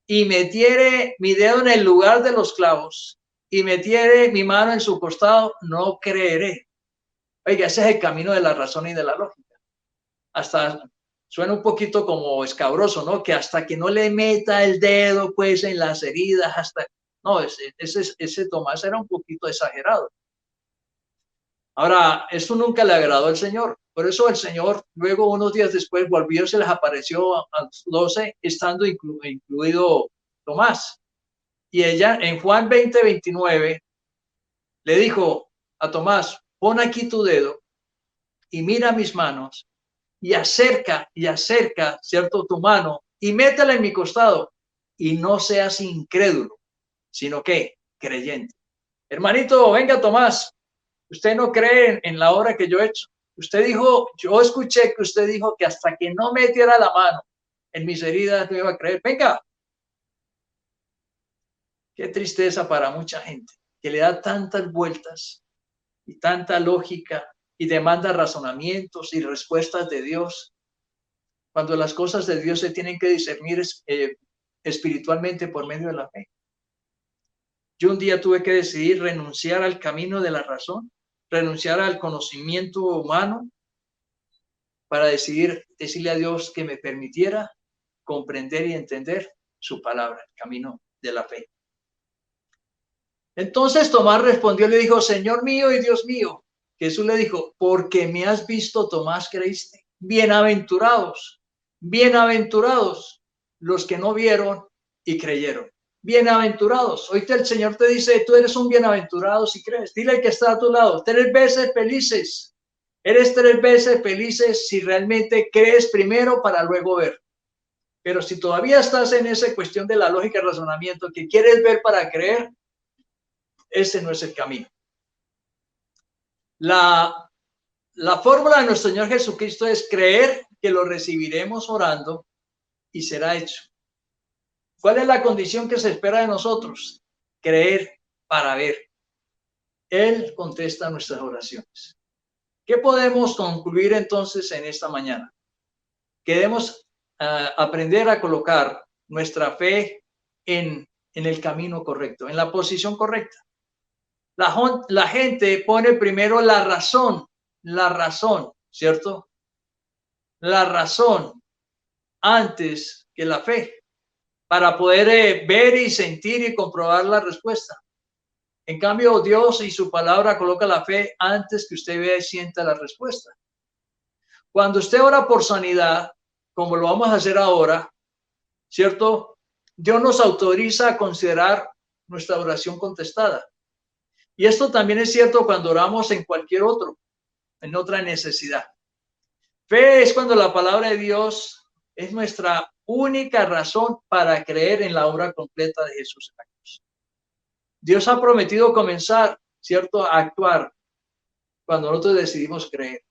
y metiere mi dedo en el lugar de los clavos y metiere mi mano en su costado, no creeré. Oiga, ese es el camino de la razón y de la lógica. Hasta suena un poquito como escabroso, ¿no? Que hasta que no le meta el dedo, pues, en las heridas, hasta... No, ese Tomás era un poquito exagerado. Ahora, esto nunca le agradó al Señor. Por eso el Señor, luego, unos días después, volvió, se les apareció a los 12, estando incluido Tomás. Y ella, en Juan 20:29, le dijo a Tomás, pon aquí tu dedo y mira mis manos y acerca, ¿cierto?, tu mano y métela en mi costado y no seas incrédulo, sino que creyente. Hermanito, venga Tomás, usted no cree en la obra que yo he hecho. Usted dijo, yo escuché que usted dijo que hasta que no metiera la mano en mis heridas no iba a creer. Venga. Qué tristeza para mucha gente que le da tantas vueltas y tanta lógica y demanda razonamientos y respuestas de Dios, cuando las cosas de Dios se tienen que discernir espiritualmente por medio de la fe. Yo un día tuve que decidir renunciar al camino de la razón, renunciar al conocimiento humano para decidir decirle a Dios que me permitiera comprender y entender su palabra, el camino de la fe. Entonces Tomás respondió y le dijo, Señor mío y Dios mío. Jesús le dijo, porque me has visto, Tomás, creíste. Bienaventurados, bienaventurados los que no vieron y creyeron. Bienaventurados. Hoy el Señor te dice, tú eres un bienaventurado si crees. Dile al que está a tu lado, 3 veces felices. Eres 3 veces felices si realmente crees primero para luego ver. Pero si todavía estás en esa cuestión de la lógica y razonamiento, que quieres ver para creer, ese no es el camino. La fórmula de nuestro Señor Jesucristo es creer que lo recibiremos orando y será hecho. ¿Cuál es la condición que se espera de nosotros? Creer para ver. Él contesta nuestras oraciones. ¿Qué podemos concluir entonces en esta mañana? Que debemos aprender a colocar nuestra fe en el camino correcto, en la posición correcta. La gente pone primero la razón, ¿cierto? La razón antes que la fe, para poder ver y sentir y comprobar la respuesta. En cambio, Dios y su palabra coloca la fe antes que usted vea y sienta la respuesta. Cuando usted ora por sanidad, como lo vamos a hacer ahora, ¿cierto? Dios nos autoriza a considerar nuestra oración contestada. Y esto también es cierto cuando oramos en cualquier en otra necesidad. Fe es cuando la palabra de Dios es nuestra única razón para creer en la obra completa de Jesús en la cruz. Dios ha prometido comenzar, ¿cierto?, a actuar cuando nosotros decidimos creer.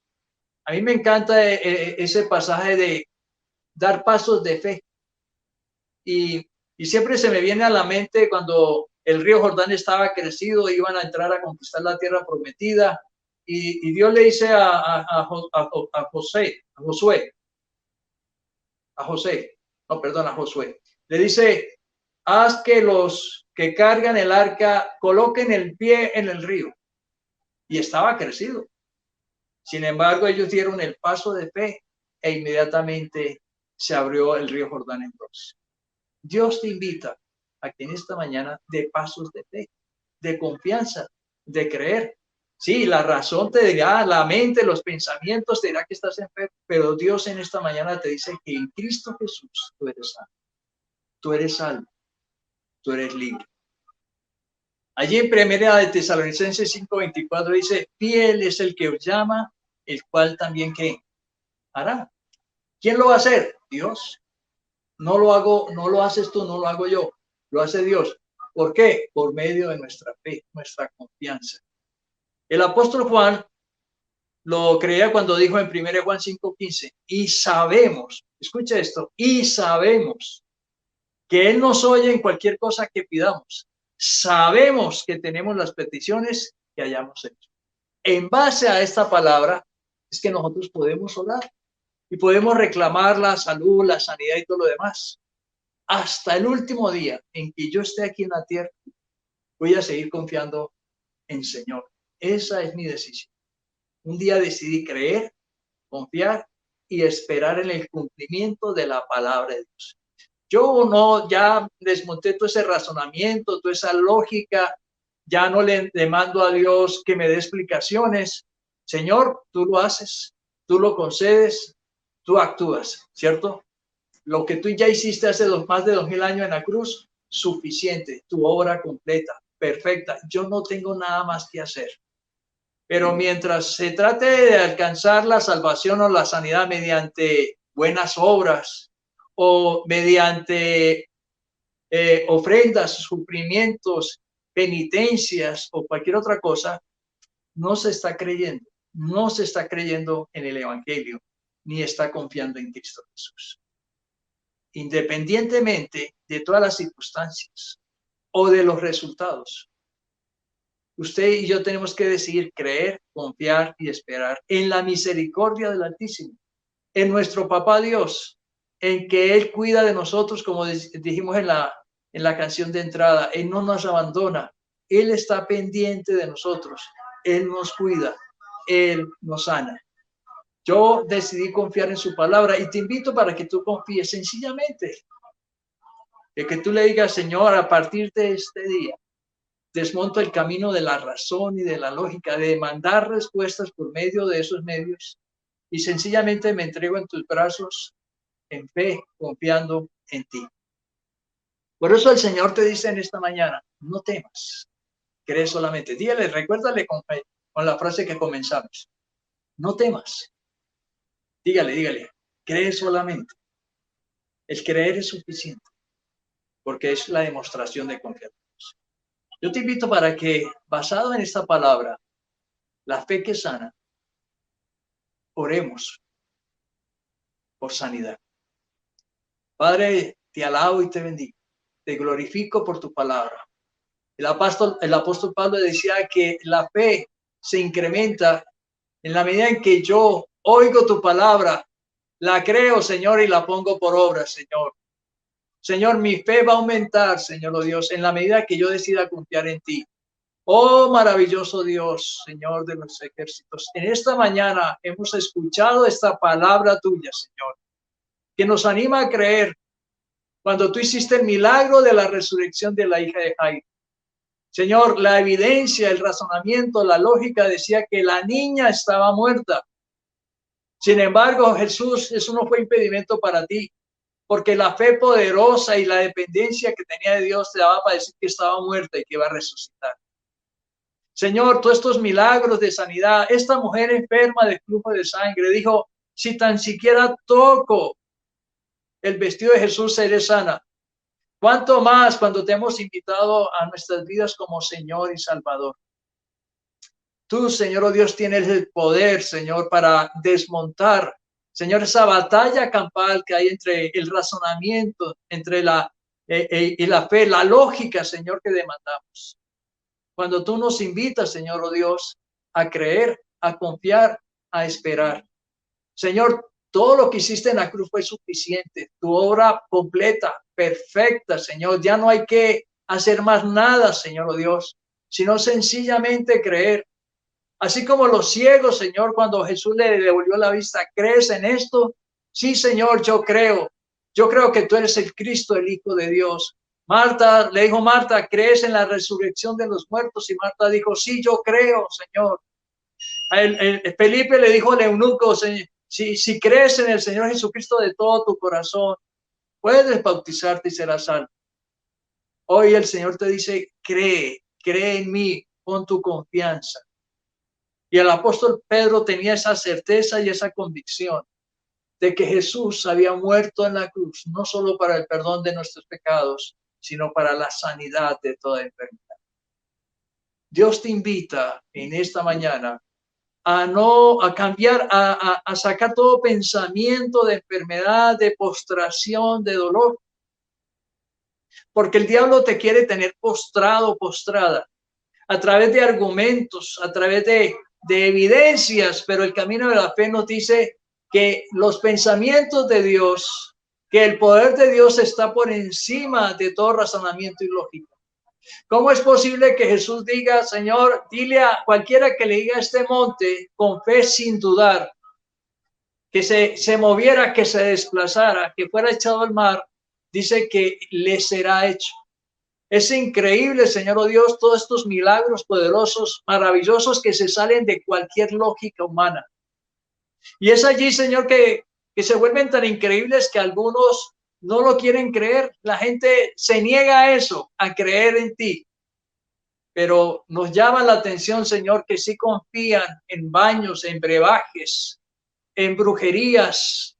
A mí me encanta ese pasaje de dar pasos de fe. Y siempre se me viene a la mente cuando el río Jordán estaba crecido, iban a entrar a conquistar la tierra prometida, y Dios le dice a Josué, le dice, haz que los que cargan el arca coloquen el pie en el río, y estaba crecido. Sin embargo, ellos dieron el paso de fe e inmediatamente se abrió el río Jordán en dos. Dios te invita a que en esta mañana dé pasos de fe, de confianza, de creer. Sí, la razón te dirá, la mente, los pensamientos te dirá que estás enfermo, pero Dios en esta mañana te dice que en Cristo Jesús tú eres sano, tú eres salvo, tú eres libre. Allí en Primera de Tesalonicenses 5:24 dice, fiel es el que os llama, el cual también ¿qué hará? ¿Quién lo va a hacer? Dios. No lo haces tú, no lo hago yo, lo hace Dios. ¿Por qué? Por medio de nuestra fe, nuestra confianza. El apóstol Juan lo creía cuando dijo en 1 Juan 5:15, y sabemos, escucha esto, y sabemos que Él nos oye en cualquier cosa que pidamos. Sabemos que tenemos las peticiones que hayamos hecho. En base a esta palabra es que nosotros podemos orar y podemos reclamar la salud, la sanidad y todo lo demás. Hasta el último día en que yo esté aquí en la tierra, voy a seguir confiando en el Señor. Esa es mi decisión. Un día decidí creer, confiar y esperar en el cumplimiento de la palabra de Dios. Yo ya desmonté todo ese razonamiento, toda esa lógica. Ya no le demando a Dios que me dé explicaciones. Señor, tú lo haces, tú lo concedes, tú actúas, ¿cierto? Lo que tú ya hiciste hace más de 2000 años en la cruz, suficiente, tu obra completa, perfecta. Yo no tengo nada más que hacer. Pero mientras se trate de alcanzar la salvación o la sanidad mediante buenas obras o mediante ofrendas, sufrimientos, penitencias o cualquier otra cosa, no se está creyendo en el Evangelio, ni está confiando en Cristo Jesús. Independientemente de todas las circunstancias o de los resultados, usted y yo tenemos que decidir creer, confiar y esperar en la misericordia del Altísimo, en nuestro Papá Dios, en que Él cuida de nosotros, como dijimos en la canción de entrada. Él no nos abandona, Él está pendiente de nosotros, Él nos cuida, Él nos sana. Yo decidí confiar en su palabra y te invito para que tú confíes sencillamente. Que tú le digas: Señor, a partir de este día, desmonto el camino de la razón y de la lógica, de mandar respuestas por medio de esos medios, y sencillamente me entrego en tus brazos, en fe, confiando en ti. Por eso el Señor te dice en esta mañana: no temas, cree solamente. Dígale, recuérdale con la frase que comenzamos: no temas. Dígale, cree solamente. El creer es suficiente, porque es la demostración de confianza. Yo te invito para que, basado en esta palabra, la fe que sana, oremos por sanidad. Padre, te alabo y te bendigo. Te glorifico por tu palabra. El apóstol Pablo decía que la fe se incrementa en la medida en que yo oigo tu palabra, la creo, Señor, y la pongo por obra, Señor. Señor, mi fe va a aumentar, Señor, oh Dios, en la medida que yo decida confiar en ti. Oh, maravilloso Dios, Señor de los ejércitos. En esta mañana hemos escuchado esta palabra tuya, Señor, que nos anima a creer cuando tú hiciste el milagro de la resurrección de la hija de Jairo. Señor, la evidencia, el razonamiento, la lógica decía que la niña estaba muerta. Sin embargo, Jesús, eso no fue impedimento para ti, porque la fe poderosa y la dependencia que tenía de Dios te daba para decir que estaba muerta y que iba a resucitar. Señor, todos estos milagros de sanidad, esta mujer enferma de flujo de sangre dijo: si tan siquiera toco el vestido de Jesús, seré sana. ¿Cuánto más cuando te hemos invitado a nuestras vidas como Señor y Salvador? Tú, Señor, oh Dios, tienes el poder, Señor, para desmontar, Señor, esa batalla campal que hay entre el razonamiento, entre y la fe, la lógica, Señor, que demandamos. Cuando tú nos invitas, Señor, oh Dios, a creer, a confiar, a esperar. Señor, todo lo que hiciste en la cruz fue suficiente. Tu obra completa, perfecta, Señor. Ya no hay que hacer más nada, Señor, oh Dios, sino sencillamente creer. Así como los ciegos, Señor, cuando Jesús le devolvió la vista: ¿crees en esto? Sí, Señor, yo creo. Yo creo que tú eres el Cristo, el Hijo de Dios. Marta, le dijo Marta: ¿crees en la resurrección de los muertos? Y Marta dijo: sí, yo creo, Señor. Felipe le dijo al eunuco: si crees en el Señor Jesucristo de todo tu corazón, puedes bautizarte y serás salvo. Hoy el Señor te dice: cree en mí, pon tu confianza. Y el apóstol Pedro tenía esa certeza y esa convicción de que Jesús había muerto en la cruz, no solo para el perdón de nuestros pecados, sino para la sanidad de toda enfermedad. Dios te invita en esta mañana a cambiar, a sacar todo pensamiento de enfermedad, de postración, de dolor. Porque el diablo te quiere tener postrado, postrada, a través de argumentos, a través de evidencias, pero el camino de la fe nos dice que los pensamientos de Dios, que el poder de Dios está por encima de todo razonamiento y lógica. ¿Cómo es posible que Jesús diga: Señor, dile a cualquiera que le diga a este monte con fe, sin dudar, que se moviera, que se desplazara, que fuera echado al mar? Dice que le será hecho. Es increíble, Señor, oh Dios, todos estos milagros poderosos, maravillosos, que se salen de cualquier lógica humana. Y es allí, Señor, que se vuelven tan increíbles que algunos no lo quieren creer. La gente se niega a eso, a creer en ti. Pero nos llama la atención, Señor, que sí confían en baños, en brebajes, en brujerías.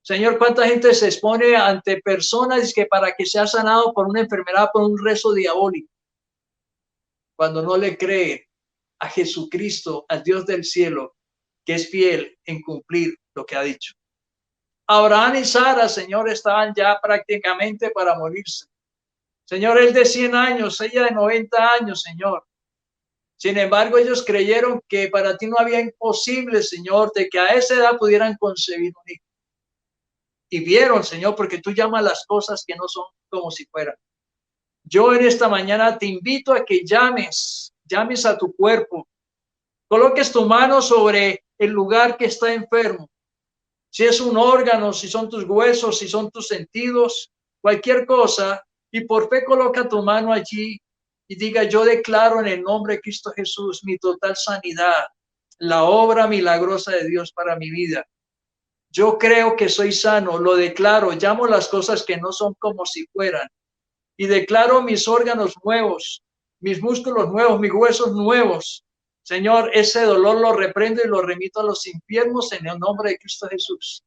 Señor, cuánta gente se expone ante personas que para que sea sanado por una enfermedad, por un rezo diabólico, cuando no le creen a Jesucristo, al Dios del cielo, que es fiel en cumplir lo que ha dicho. Abraham y Sara, Señor, estaban ya prácticamente para morirse. Señor, él de 100 años, ella de 90 años, Señor. Sin embargo, ellos creyeron que para ti no había imposible, Señor, de que a esa edad pudieran concebir un hijo. Y vieron, Señor, porque tú llamas las cosas que no son como si fueran. Yo en esta mañana te invito a que llames a tu cuerpo, coloques tu mano sobre el lugar que está enfermo. Si es un órgano, si son tus huesos, si son tus sentidos, cualquier cosa, y por fe coloca tu mano allí y diga: yo declaro en el nombre de Cristo Jesús mi total sanidad, la obra milagrosa de Dios para mi vida. Yo creo que soy sano, lo declaro, llamo las cosas que no son como si fueran y declaro mis órganos nuevos, mis músculos nuevos, mis huesos nuevos. Señor, ese dolor lo reprendo y lo remito a los infiernos en el nombre de Cristo Jesús.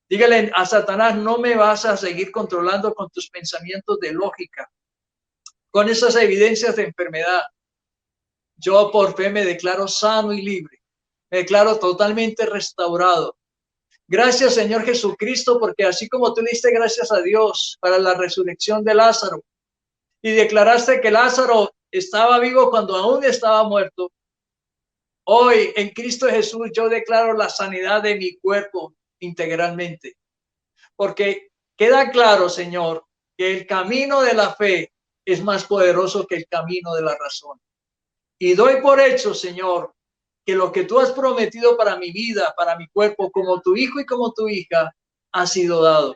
Dígale a Satanás: no me vas a seguir controlando con tus pensamientos de lógica, con esas evidencias de enfermedad. Yo por fe me declaro sano y libre, me declaro totalmente restaurado. Gracias, Señor Jesucristo, porque así como tú le diste gracias a Dios para la resurrección de Lázaro y declaraste que Lázaro estaba vivo cuando aún estaba muerto, hoy en Cristo Jesús yo declaro la sanidad de mi cuerpo integralmente, porque queda claro, Señor, que el camino de la fe es más poderoso que el camino de la razón. Y doy por hecho, Señor, que lo que tú has prometido para mi vida, para mi cuerpo, como tu hijo y como tu hija, ha sido dado.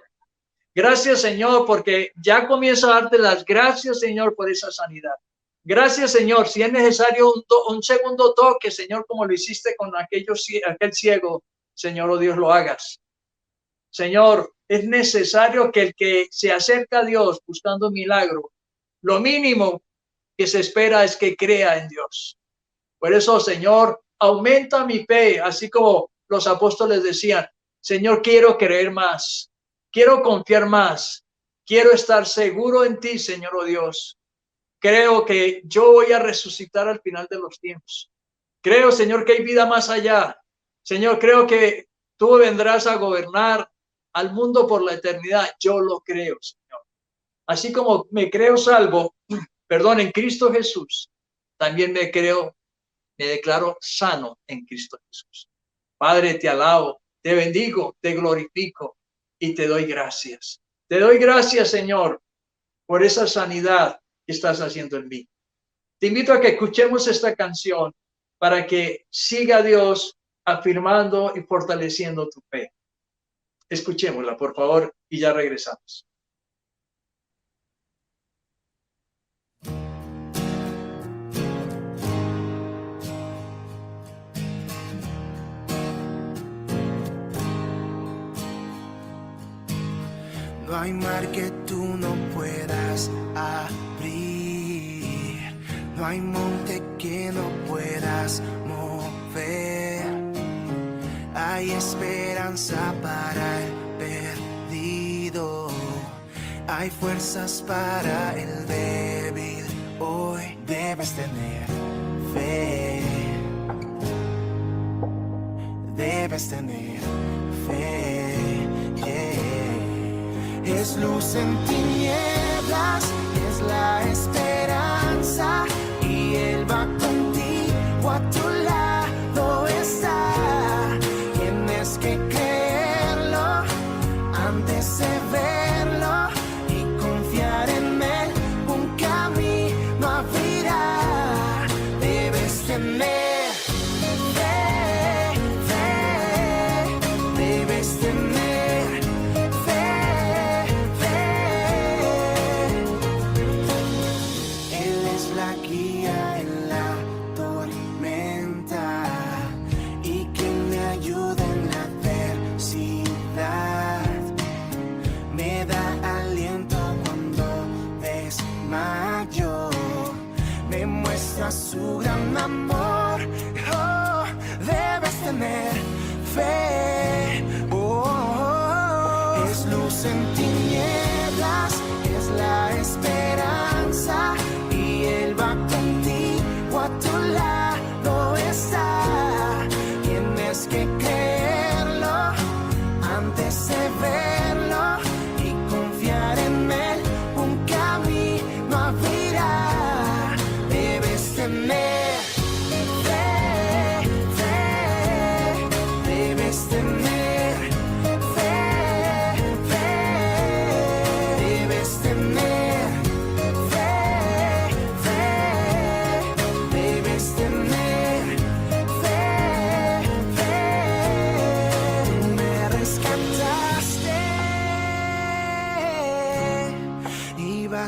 Gracias, Señor, porque ya comienzo a darte las gracias, Señor, por esa sanidad. Gracias, Señor. Si es necesario un segundo toque, Señor, como lo hiciste con aquel ciego, Señor, oh Dios, lo hagas. Señor, es necesario que el que se acerca a Dios buscando un milagro, lo mínimo que se espera es que crea en Dios. Por eso, Señor, aumenta mi fe, así como los apóstoles decían: Señor, quiero creer más, quiero confiar más, quiero estar seguro en ti, Señor, oh Dios. Creo que yo voy a resucitar al final de los tiempos. Creo, Señor, que hay vida más allá. Señor, creo que tú vendrás a gobernar al mundo por la eternidad. Yo lo creo, Señor. Así como me creo salvo, en Cristo Jesús, también me declaro sano en Cristo Jesús. Padre, te alabo, te bendigo, te glorifico y te doy gracias. Te doy gracias, Señor, por esa sanidad que estás haciendo en mí. Te invito a que escuchemos esta canción para que siga Dios afirmando y fortaleciendo tu fe. Escuchémosla, por favor, y ya regresamos. No hay mar que tú no puedas abrir, no hay monte que no puedas mover. Hay esperanza para el perdido, hay fuerzas para el débil. Hoy debes tener fe, debes tener fe. Es luz en tinieblas, es la esperanza, y Él va contigo, a tu lado está. Tienes que creerlo antes de verlo y confiar en Él, un camino abrirá. Debes tener fe, debes tener.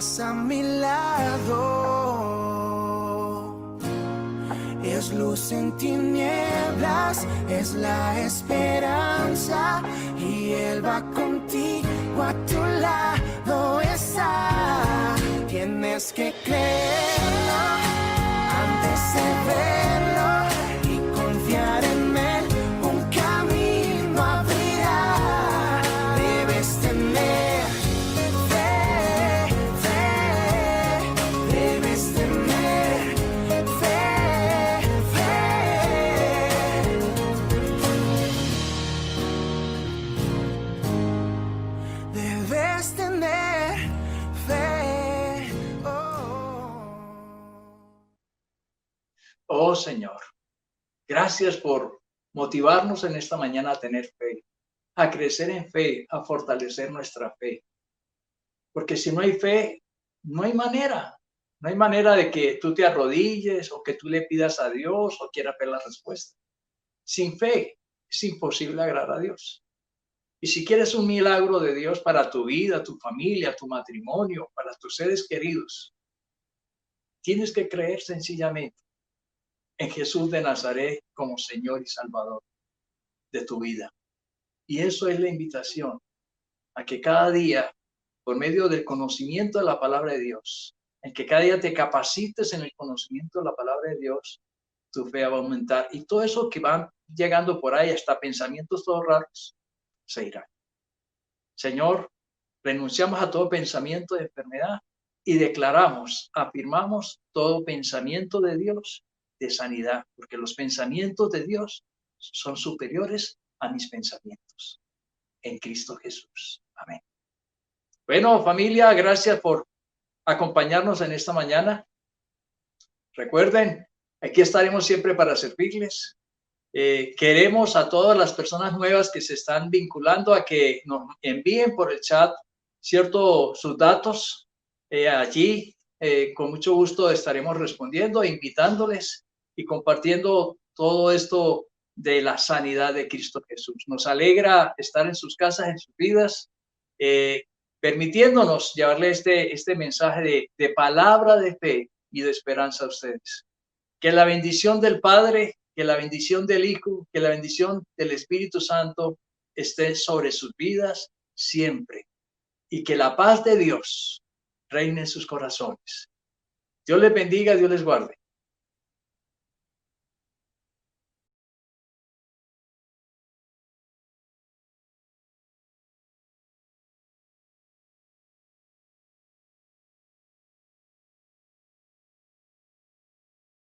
estás a mi lado. Es luz en tinieblas, es la esperanza, y Él va contigo, a tu lado está. Tienes que creerlo antes de verlo y confiar en Él, un camino abrirá. Debes tener fe, debes tener fe. Debes tener fe. Oh Señor, gracias por motivarnos en esta mañana a tener fe, a crecer en fe, a fortalecer nuestra fe. Porque si no hay fe, no hay manera. No hay manera de que tú te arrodilles o que tú le pidas a Dios o quieras ver la respuesta. Sin fe es imposible agradar a Dios. Y si quieres un milagro de Dios para tu vida, tu familia, tu matrimonio, para tus seres queridos, tienes que creer sencillamente en Jesús de Nazaret como Señor y Salvador de tu vida. Y eso es la invitación a que cada día, por medio del conocimiento de la palabra de Dios, en que cada día te capacites en el conocimiento de la palabra de Dios, tu fe va a aumentar. Y todo eso que van llegando por ahí, hasta pensamientos todos raros, se irá. Señor, renunciamos a todo pensamiento de enfermedad y declaramos, afirmamos todo pensamiento de Dios de sanidad, porque los pensamientos de Dios son superiores a mis pensamientos. En Cristo Jesús. Amén. Bueno, familia, gracias por acompañarnos en esta mañana. Recuerden, aquí estaremos siempre para servirles. Queremos a todas las personas nuevas que se están vinculando a que nos envíen por el chat, ¿cierto?, sus datos. Allí, con mucho gusto estaremos respondiendo, invitándoles y compartiendo todo esto de la sanidad de Cristo Jesús. Nos alegra estar en sus casas, en sus vidas, permitiéndonos llevarle este mensaje de palabra de fe y de esperanza a ustedes. Que la bendición del Padre, que la bendición del Hijo, que la bendición del Espíritu Santo esté sobre sus vidas siempre. Y que la paz de Dios reine en sus corazones. Dios les bendiga, Dios les guarde.